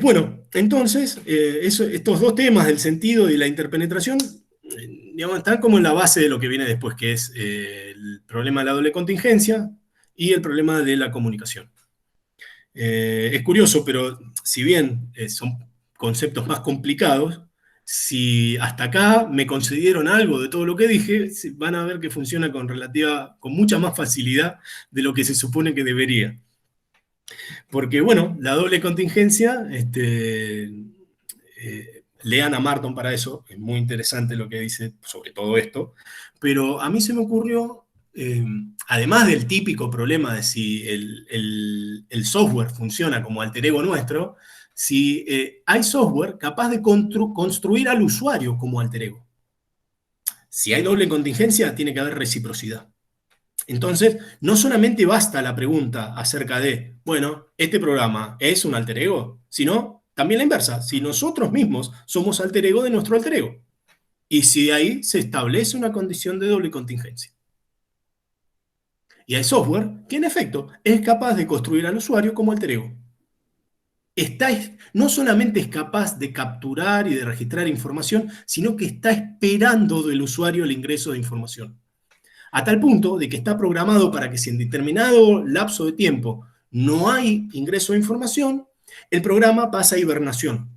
Bueno, entonces, estos dos temas del sentido y la interpenetración, digamos, están como en la base de lo que viene después, que es el problema de la doble contingencia y el problema de la comunicación. Es curioso, pero si bien son conceptos más complicados, si hasta acá me concedieron algo de todo lo que dije, van a ver que funciona con mucha más facilidad de lo que se supone que debería. Porque, bueno, la doble contingencia, lean a Marton para eso, es muy interesante lo que dice sobre todo esto, pero a mí se me ocurrió, además del típico problema de si el software funciona como alter ego nuestro, si hay software capaz de construir al usuario como alter ego. Si hay doble contingencia, tiene que haber reciprocidad. Entonces, no solamente basta la pregunta acerca de, bueno, ¿este programa es un alter ego? Sino también la inversa, si nosotros mismos somos alter ego de nuestro alter ego. Y si ahí se establece una condición de doble contingencia. Y hay software que en efecto es capaz de construir al usuario como alter ego. No solamente es capaz de capturar y de registrar información, sino que está esperando del usuario el ingreso de información. A tal punto de que está programado para que si en determinado lapso de tiempo no hay ingreso de información, el programa pasa a hibernación.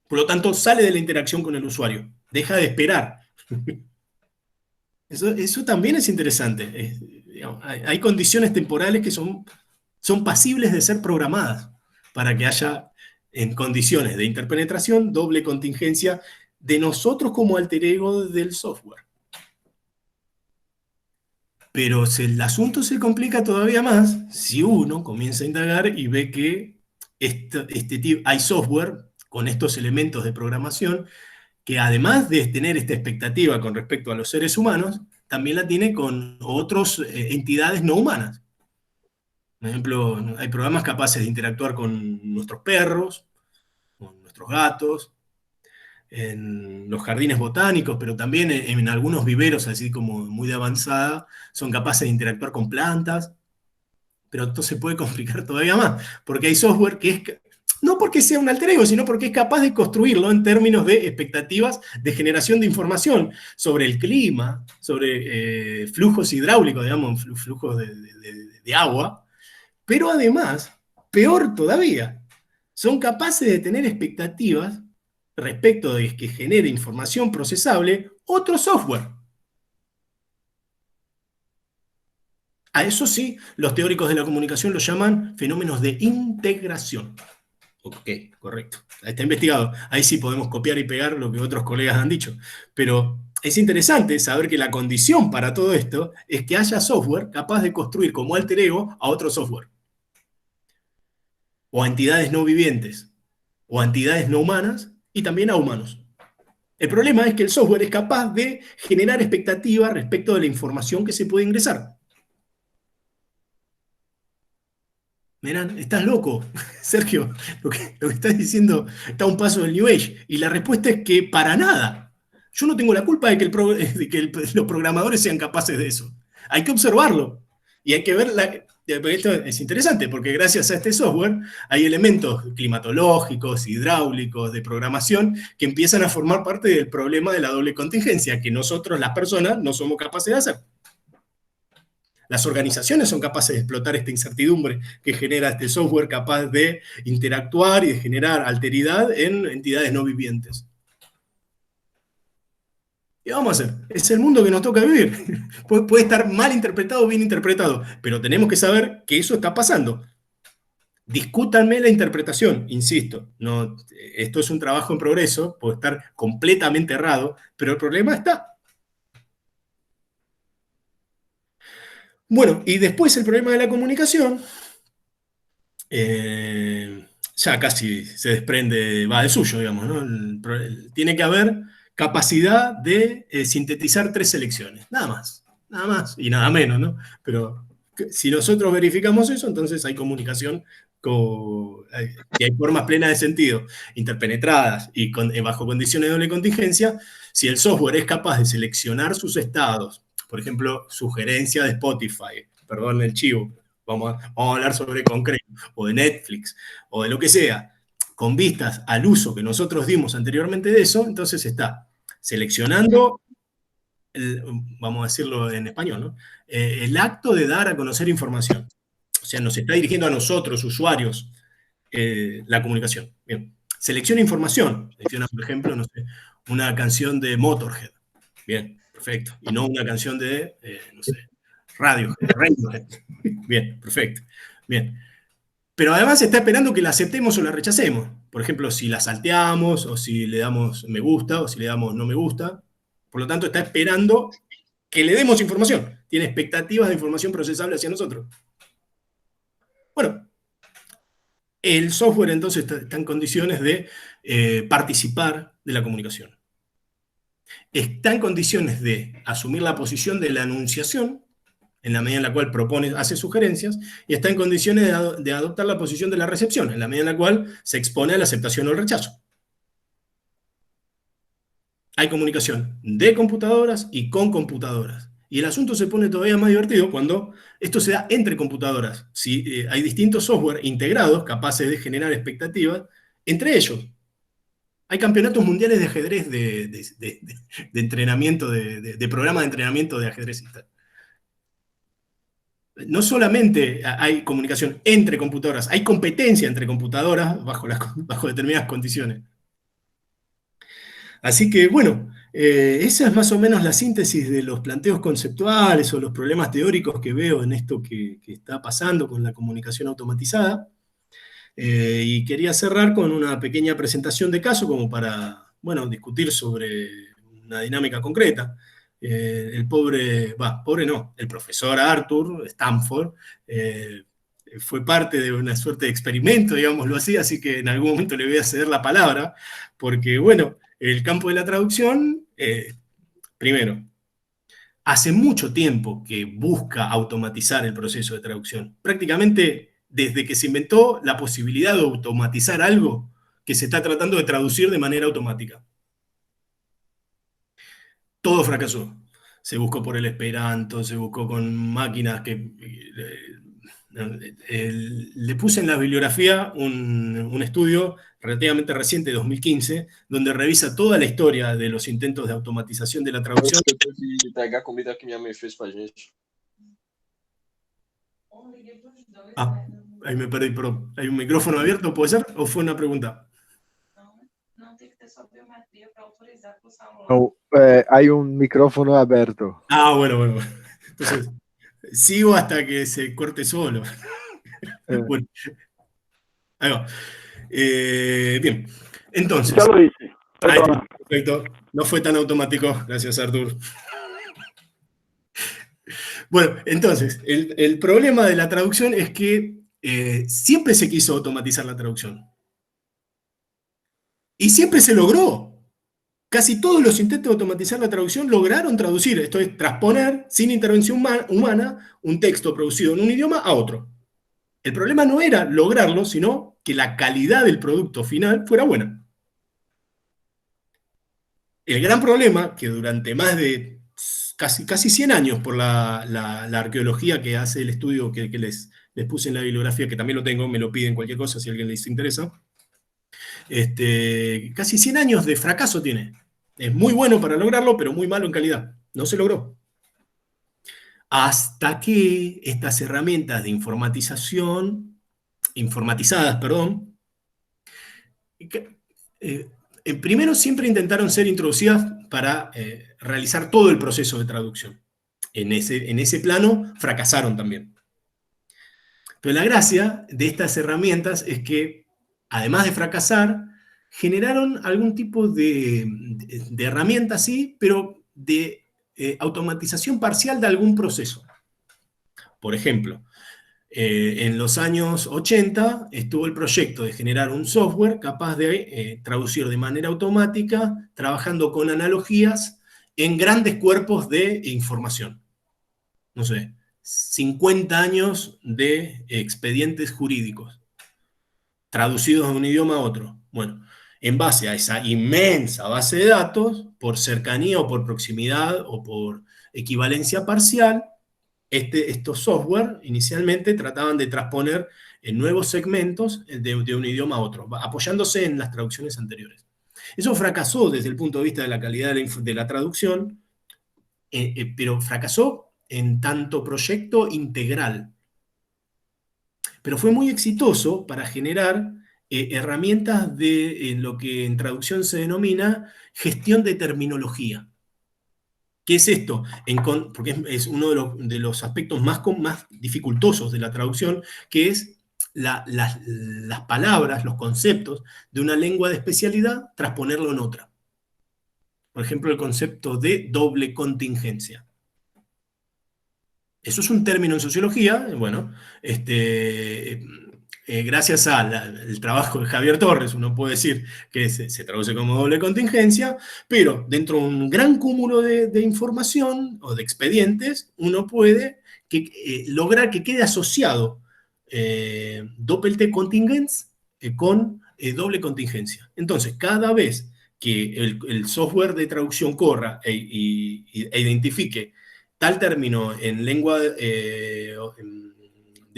Por lo tanto, sale de la interacción con el usuario, deja de esperar. Eso también es interesante. Hay condiciones temporales que son pasibles de ser programadas para que haya, en condiciones de interpenetración, doble contingencia de nosotros como alter ego del software. Pero el asunto se complica todavía más si uno comienza a indagar y ve que hay software con estos elementos de programación que además de tener esta expectativa con respecto a los seres humanos, también la tiene con otras entidades no humanas. Por ejemplo, hay programas capaces de interactuar con nuestros perros, con nuestros gatos, en los jardines botánicos, pero también en algunos viveros, así como muy de avanzada, son capaces de interactuar con plantas, pero esto se puede complicar todavía más, porque hay software que es, no porque sea un alter ego, sino porque es capaz de construirlo en términos de expectativas de generación de información sobre el clima, sobre flujos hidráulicos, digamos, flujos de agua, pero además, peor todavía, son capaces de tener expectativas respecto de que genere información procesable otro software. A eso sí, los teóricos de la comunicación lo llaman fenómenos de integración. Ok, correcto. Está investigado. Ahí sí podemos copiar y pegar lo que otros colegas han dicho. Pero es interesante saber que la condición para todo esto es que haya software capaz de construir como alter ego a otro software. O a entidades no vivientes, o a entidades no humanas, y también a humanos. El problema es que el software es capaz de generar expectativa respecto de la información que se puede ingresar. Mirá, estás loco, Sergio, lo que estás diciendo está a un paso del New Age. Y la respuesta es que para nada. Yo no tengo la culpa de que, los programadores sean capaces de eso. Hay que observarlo. Y hay que ver, esto es interesante, porque gracias a este software hay elementos climatológicos, hidráulicos, de programación, que empiezan a formar parte del problema de la doble contingencia, que nosotros, las personas, no somos capaces de hacer. Las organizaciones son capaces de explotar esta incertidumbre que genera este software, capaz de interactuar y de generar alteridad en entidades no vivientes. ¿Qué vamos a hacer? Es el mundo que nos toca vivir. Puede estar mal interpretado o bien interpretado, pero tenemos que saber que eso está pasando. Discútanme la interpretación, insisto. No, esto es un trabajo en progreso, puede estar completamente errado, pero el problema está. Bueno, y después el problema de la comunicación, ya casi se desprende, va de suyo, digamos, ¿no? Tiene que haber capacidad de sintetizar 3 selecciones, nada más y nada menos, ¿no? Pero si nosotros verificamos eso, entonces hay comunicación y hay formas plenas de sentido, interpenetradas y bajo condiciones de doble contingencia. Si el software es capaz de seleccionar sus estados, por ejemplo, sugerencia de Spotify, perdón el chivo, vamos a hablar sobre concreto, o de Netflix, o de lo que sea, con vistas al uso que nosotros dimos anteriormente de eso, entonces está seleccionando, vamos a decirlo en español, ¿no? El acto de dar a conocer información. O sea, nos está dirigiendo a nosotros, usuarios, la comunicación. Bien. Selecciona información. Selecciona, por ejemplo, no sé, una canción de Motorhead. Bien, perfecto. Y no una canción de, no sé, Radiohead. Bien, perfecto. Bien. Pero además está esperando que la aceptemos o la rechacemos. Por ejemplo, si la salteamos, o si le damos me gusta, o si le damos no me gusta. Por lo tanto, está esperando que le demos información. Tiene expectativas de información procesable hacia nosotros. Bueno, el software entonces está en condiciones de participar de la comunicación. Está en condiciones de asumir la posición de la enunciación, en la medida en la cual hace sugerencias, y está en condiciones de adoptar la posición de la recepción, en la medida en la cual se expone a la aceptación o el rechazo. Hay comunicación de computadoras y con computadoras. Y el asunto se pone todavía más divertido cuando esto se da entre computadoras. Si hay distintos software integrados capaces de generar expectativas entre ellos. Hay campeonatos mundiales de ajedrez de entrenamiento, de programa de entrenamiento de ajedrecistas. No solamente hay comunicación entre computadoras, hay competencia entre computadoras bajo determinadas condiciones. Así que, bueno, esa es más o menos la síntesis de los planteos conceptuales o los problemas teóricos que veo en esto que está pasando con la comunicación automatizada. Y quería cerrar con una pequeña presentación de caso como para, bueno, discutir sobre una dinámica concreta. El profesor Arthur Stanford fue parte de una suerte de experimento, digámoslo así que en algún momento le voy a ceder la palabra, porque, bueno, el campo de la traducción, primero, hace mucho tiempo que busca automatizar el proceso de traducción. Prácticamente desde que se inventó la posibilidad de automatizar algo que se está tratando de traducir de manera automática. Todo fracasó. Se buscó por el Esperanto, se buscó con máquinas que... le puse en la bibliografía un estudio relativamente reciente, de 2015, donde revisa toda la historia de los intentos de automatización de la traducción. De pegar a comida que minha mãe fez pra gente. Ahí me perdí, pero ¿hay un micrófono abierto, puede ser? ¿O fue una pregunta? No, hay un micrófono abierto. Bueno. Entonces, sigo hasta que se corte solo. Bueno, ahí va. Bien, entonces. Ya lo hice. Perfecto, no fue tan automático, gracias Artur. Bueno, entonces, el problema de la traducción es que siempre se quiso automatizar la traducción. Y siempre se logró. Casi todos los intentos de automatizar la traducción lograron traducir, esto es, transponer sin intervención humana un texto producido en un idioma a otro. El problema no era lograrlo, sino que la calidad del producto final fuera buena. El gran problema, que durante más de casi 100 años, por la arqueología que hace el estudio que les puse en la bibliografía, que también lo tengo, me lo piden cualquier cosa si a alguien les interesa, casi 100 años de fracaso tiene. Es muy bueno para lograrlo, pero muy malo en calidad. No se logró. Hasta que estas herramientas de informatizadas, primero siempre intentaron ser introducidas para realizar todo el proceso de traducción. En ese plano fracasaron también. Pero la gracia de estas herramientas es que, además de fracasar, generaron algún tipo de herramienta, sí, pero de automatización parcial de algún proceso. Por ejemplo, en los años 80 estuvo el proyecto de generar un software capaz de traducir de manera automática, trabajando con analogías en grandes cuerpos de información. No sé, 50 años de expedientes jurídicos, traducidos de un idioma a otro. Bueno, en base a esa inmensa base de datos, por cercanía o por proximidad o por equivalencia parcial, estos software inicialmente trataban de transponer en nuevos segmentos de un idioma a otro, apoyándose en las traducciones anteriores. Eso fracasó desde el punto de vista de la calidad de la traducción, pero fracasó en tanto proyecto integral. Pero fue muy exitoso para generar herramientas de lo que en traducción se denomina gestión de terminología. ¿Qué es esto? Porque es uno de los aspectos más dificultosos de la traducción, que es las palabras, los conceptos de una lengua de especialidad, transponerlo en otra. Por ejemplo, el concepto de doble contingencia. Eso es un término en sociología, bueno, gracias al trabajo de Javier Torres, uno puede decir que se traduce como doble contingencia, pero dentro de un gran cúmulo de información o de expedientes, uno puede lograr que quede asociado Doppelte Kontingenz con doble contingencia. Entonces, cada vez que el software de traducción corra e identifique tal término en lengua de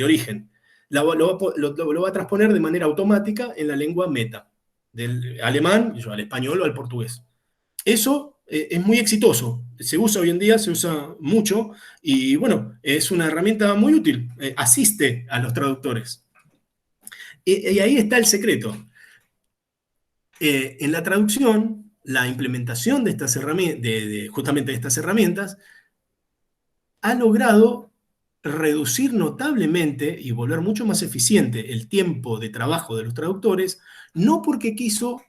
origen, lo va a transponer de manera automática en la lengua meta, del alemán al español o al portugués. Eso es muy exitoso, se usa hoy en día, se usa mucho, y bueno, es una herramienta muy útil, asiste a los traductores. Y ahí está el secreto. En la traducción, la implementación de estas herramientas, justamente de estas herramientas, ha logrado reducir notablemente y volver mucho más eficiente el tiempo de trabajo de los traductores, no porque quiso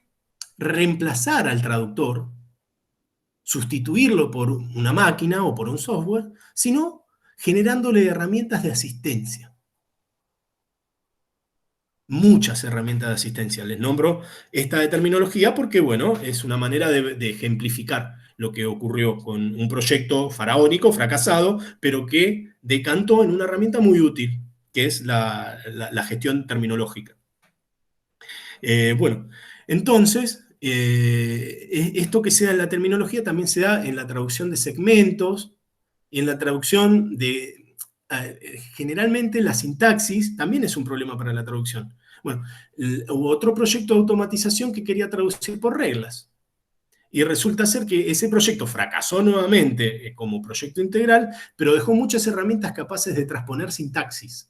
reemplazar al traductor, sustituirlo por una máquina o por un software, sino generándole herramientas de asistencia. Muchas herramientas de asistencia. Les nombro esta de terminología porque, bueno, es una manera de ejemplificar lo que ocurrió con un proyecto faraónico, fracasado, pero que decantó en una herramienta muy útil, que es la gestión terminológica. Bueno, entonces, esto que se da en la terminología también se da en la traducción de segmentos, y en la traducción de... generalmente la sintaxis también es un problema para la traducción. Bueno, hubo otro proyecto de automatización que quería traducir por reglas. Y resulta ser que ese proyecto fracasó nuevamente como proyecto integral, pero dejó muchas herramientas capaces de transponer sintaxis.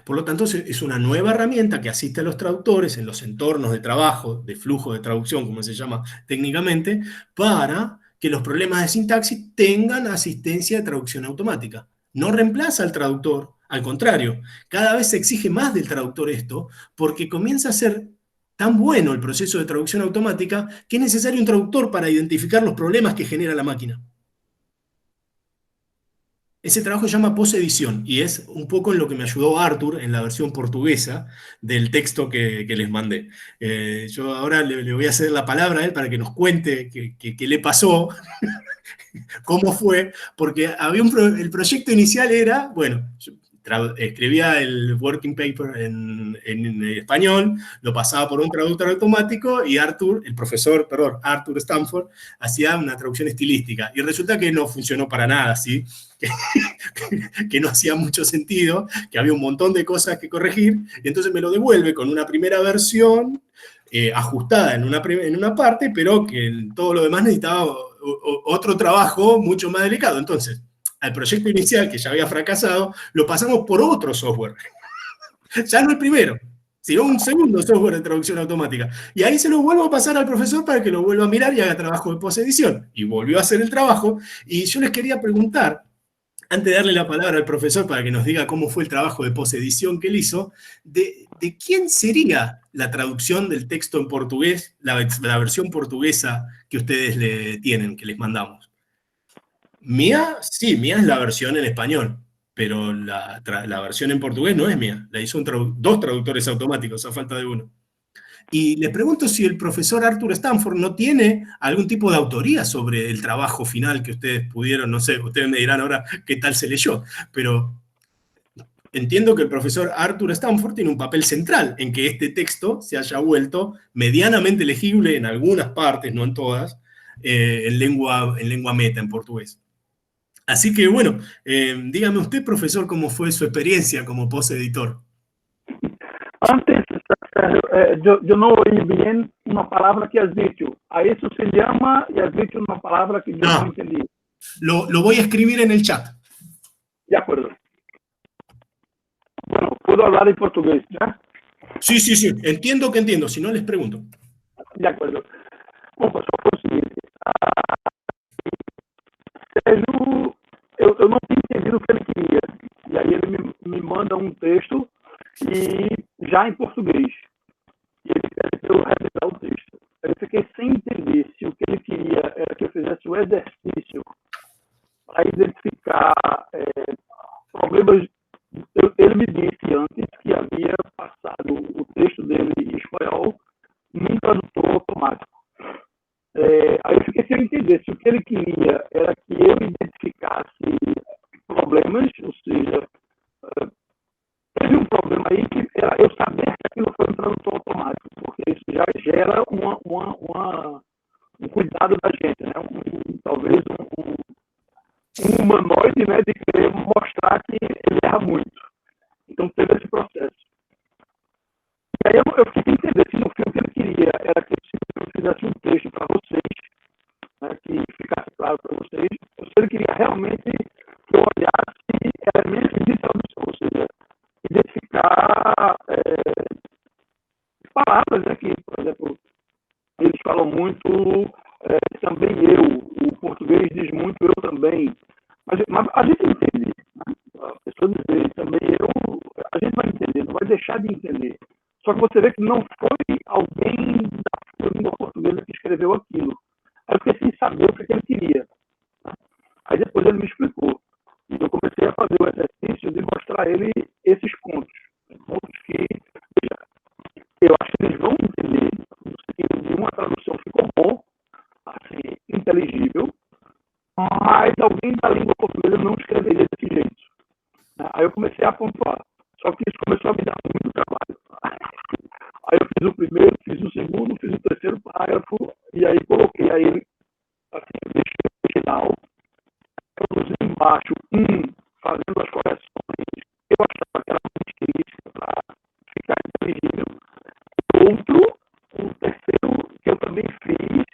Por lo tanto, es una nueva herramienta que asiste a los traductores en los entornos de trabajo, de flujo de traducción, como se llama técnicamente, para que los problemas de sintaxis tengan asistencia de traducción automática. No reemplaza al traductor, al contrario, cada vez se exige más del traductor esto, porque comienza a ser tan bueno el proceso de traducción automática que es necesario un traductor para identificar los problemas que genera la máquina. Ese trabajo se llama posedición y es un poco en lo que me ayudó Arthur en la versión portuguesa del texto que les mandé. Yo ahora le voy a hacer la palabra a él para que nos cuente qué le pasó, cómo fue, porque había el proyecto inicial era, bueno, escribía el working paper en español, lo pasaba por un traductor automático y Arthur Stanford, hacía una traducción estilística. Y resulta que no funcionó para nada, ¿sí? Que no hacía mucho sentido, que había un montón de cosas que corregir, y entonces me lo devuelve con una primera versión ajustada en una parte, pero que en todo lo demás necesitaba otro trabajo mucho más delicado. Entonces, al proyecto inicial, que ya había fracasado, lo pasamos por otro software. Ya no el primero, sino un segundo software de traducción automática. Y ahí se lo vuelvo a pasar al profesor para que lo vuelva a mirar y haga trabajo de posedición. Y volvió a hacer el trabajo. Y yo les quería preguntar, antes de darle la palabra al profesor para que nos diga cómo fue el trabajo de posedición que él hizo, de quién sería la traducción del texto en portugués, la versión portuguesa que ustedes le tienen, que les mandamos. Mía, sí, mía es la versión en español, pero la versión en portugués no es mía, la hizo dos traductores automáticos, a falta de uno. Y les pregunto si el profesor Arthur Stanford no tiene algún tipo de autoría sobre el trabajo final que ustedes pudieron, no sé, ustedes me dirán ahora qué tal se leyó, pero entiendo que el profesor Arthur Stanford tiene un papel central en que este texto se haya vuelto medianamente legible en algunas partes, no en todas, en lengua meta, en portugués. Así que, bueno, dígame usted, profesor, cómo fue su experiencia como post-editor. Antes, yo no oí bien una palabra que has dicho. A eso se llama, y has dicho una palabra que yo no entendí. Lo voy a escribir en el chat. De acuerdo. Bueno, puedo hablar en portugués, ¿ya? Sí, sí, sí. Entiendo que entiendo. Si no, les pregunto. De acuerdo. Bom, pessoal, foi o seguinte. Sérgio, eu não tinha entendido o que ele queria. E aí ele me manda um texto e já em português. E ele quer que eu revisar o texto. Eu fiquei sem entender se o que ele queria era que eu fizesse o exercício para identificar problemas. Ele me disse antes que havia passado o texto dele em espanhol num tradutor automático. Aí eu fiquei sem entender se o que ele queria era que eu identificasse problemas, ou seja, teve um problema aí que era eu saber que aquilo foi um tradutor automático, porque isso já gera um cuidado da gente, né? Talvez um humanoide, né, de querer mostrar que ele erra muito. Então teve esse processo. E aí eu fiquei sem entender se no fim o que ele queria era que eu fizesse um texto para vocês, né, que ficasse claro para vocês, ou se ele queria realmente que eu olhasse elementos de tradução, ou seja, identificar palavras, né, que, por exemplo, eles falam muito também eu, o português diz muito eu também, mas a gente entende, né? A pessoa dizer também eu, a gente vai entender, não vai deixar de entender. Só que você vê que não foi alguém da língua portuguesa que escreveu aquilo. Aí eu fiquei sem saber o que ele queria. Aí depois ele me explicou. E eu comecei a fazer o exercício de mostrar a ele esses pontos. Pontos que, veja, eu acho que eles vão entender, no sentido de uma tradução ficou bom, assim, inteligível, mas alguém da língua portuguesa não escreveria desse jeito. Aí eu comecei a pontuar. Só que isso começou a me dar muito trabalho. Aí eu fiz o primeiro, fiz o segundo, fiz o terceiro parágrafo, e aí coloquei aí, assim, eu deixei o original, produzi embaixo, fazendo as correções, eu achava que era muito estilística para ficar inteligível. Outro, o terceiro, que eu também fiz,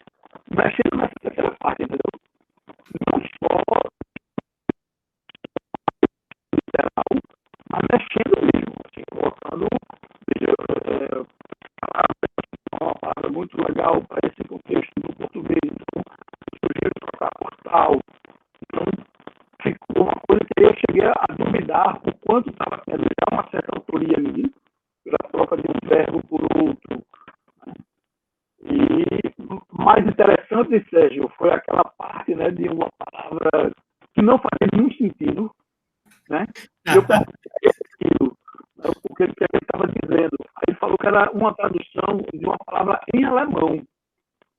mexendo nessa terceira parte, entendeu? Não só literal, mas mexendo mesmo, assim, colocando, veja, uma palavra muito legal para esse contexto do português, então, eu sugiro trocar por tal. Então, ficou uma coisa que eu cheguei a duvidar o quanto estava tendo já uma certa autoria minha, pela troca de um verbo por outro. E mais interessante, Sérgio, foi aquela parte, né, de uma palavra que não fazia nenhum sentido, né? E eu perguntei aquilo, o que ele estava dizendo. Aí ele falou que era uma tradução de uma palavra em alemão.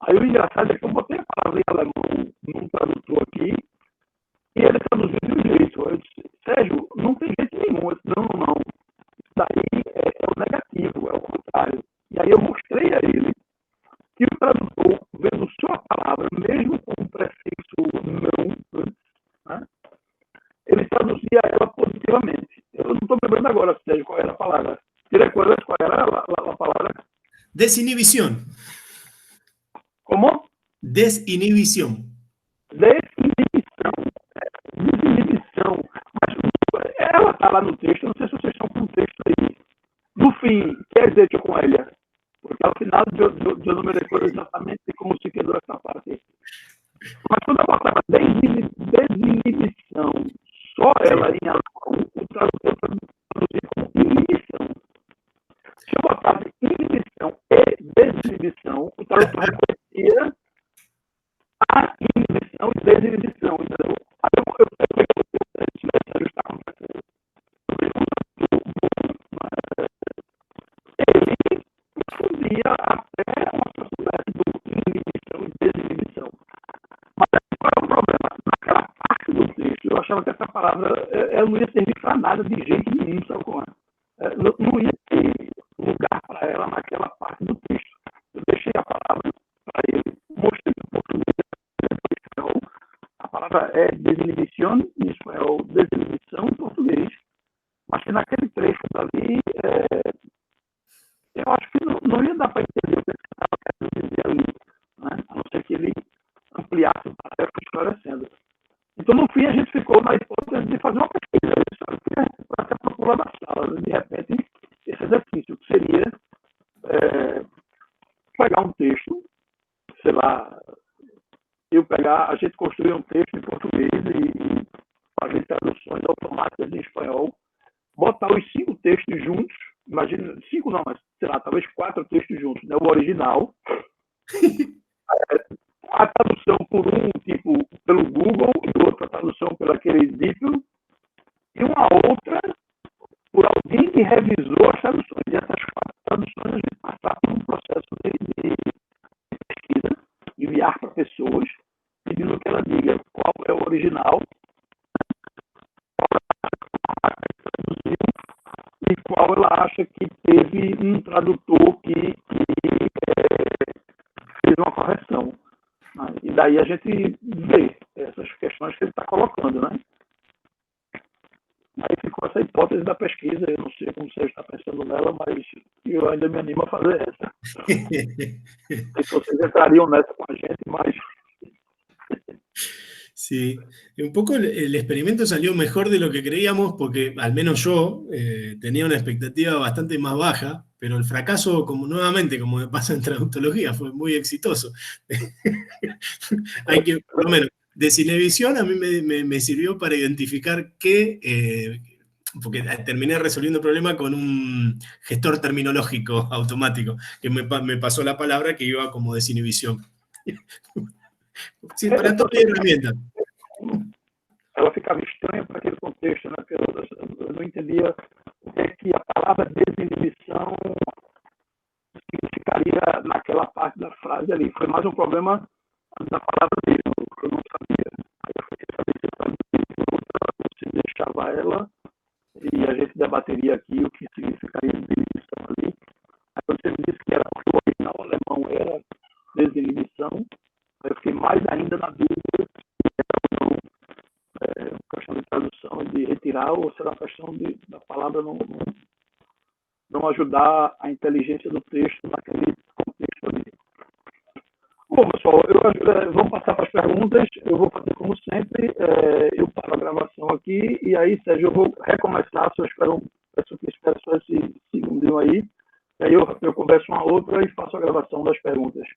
Aí o engraçado é que eu botei a palavra em alemão num tradutor aqui, e ele traduziu de um jeito. Eu disse, Sérgio, não tem jeito nenhum. respondia a ela positivamente. Eu não estou lembrando agora, Sérgio, qual era a palavra. ¿Te recuerdas qual era a palavra? Desinhibición. Como? Desinhibición. Desinibição. Desinibição. Mas ela está lá no texto, não sei se vocês estão com o texto aí. No fim, quer dizer, Tio Coelha, porque ao final eu não me recordo exatamente como se quedou essa parte. Mas quando eu botava desinibição, só ela em alemão, o tradutor traduzia como inibição. Se eu botava inibição e desinibição, o tradutor reconhecia a inibição e desinibição, entendeu? Aí eu peguei o está acontecendo. Ele confundia até uma sociedade do inibição e desinibição. Mas qual é o problema? Naquela parte do texto, eu achava que essa palavra ela não ia servir para nada de jeito nenhum, sabe como é? Não ia ter lugar para ela naquela parte do texto. Eu deixei a palavra para ele, mostrei em português, em espanhol. A palavra é desinibição, em espanhol, desinibição em português. Mas que naquele trecho ali, eu acho que não ia dar para entender o que ele estava querendo dizer ali, né? A não ser que ele ampliasse o parágrafo esclarecendo. Então, no fim, a gente ficou na hipótese de fazer uma pesquisa. Para se procurar na sala, de repente, esse exercício, que seria pegar um texto, sei lá, a gente construir um texto em português e fazer traduções automáticas em espanhol, botar os 5 textos juntos, imagina, 5 não, mas, sei lá, talvez 4 textos juntos, né? O original, a tradução por um, tipo, pelo Google, e outra tradução por aquele DeepL, e uma outra por alguém que revisou as traduções. E essas 4 traduções a gente passar por um processo de pesquisa, enviar para pessoas, pedindo que ela diga qual é o original, e qual ela acha que teve um tradutor que fez uma correção. E daí a gente vê essas questões que ele está colocando, né? Aí ficou essa hipótese da pesquisa, eu não sei como você está pensando nela, mas eu ainda me animo a fazer essa. Não sei se vocês entrariam nessa com a gente, mas... Sí, un poco el experimento salió mejor de lo que creíamos porque al menos yo tenía una expectativa bastante más baja, pero el fracaso, nuevamente, como me pasa en traductología, fue muy exitoso. Hay que, por lo menos, desinhibición a mí me sirvió para identificar porque terminé resolviendo el problema con un gestor terminológico automático, que me pasó la palabra que iba como desinhibición. Sí, para toda a herramienta. Ela ficava estranha para aquele contexto, né? Porque eu não entendia o que é que a palavra desinibição significaria naquela parte da frase ali. Foi mais um problema da palavra dele, que eu não sabia. Aí eu fui saber se deixava ela e a gente debateria aqui o que significaria desinibição ali. Aí você me disse que era porque o original alemão era desinibição. Eu fiquei mais ainda na dúvida se era uma questão de tradução de retirar ou será uma questão da palavra não ajudar a inteligência do texto naquele contexto ali. Bom, pessoal, vamos passar para as perguntas. Eu vou fazer como sempre. Eu paro a gravação aqui e aí, Sérgio, eu vou recomeçar. Peço que espere só esse segundinho aí. E aí eu converso uma outra e faço a gravação das perguntas,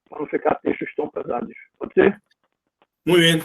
para não ficar textos tão pesados. Pode ser? Muy bien.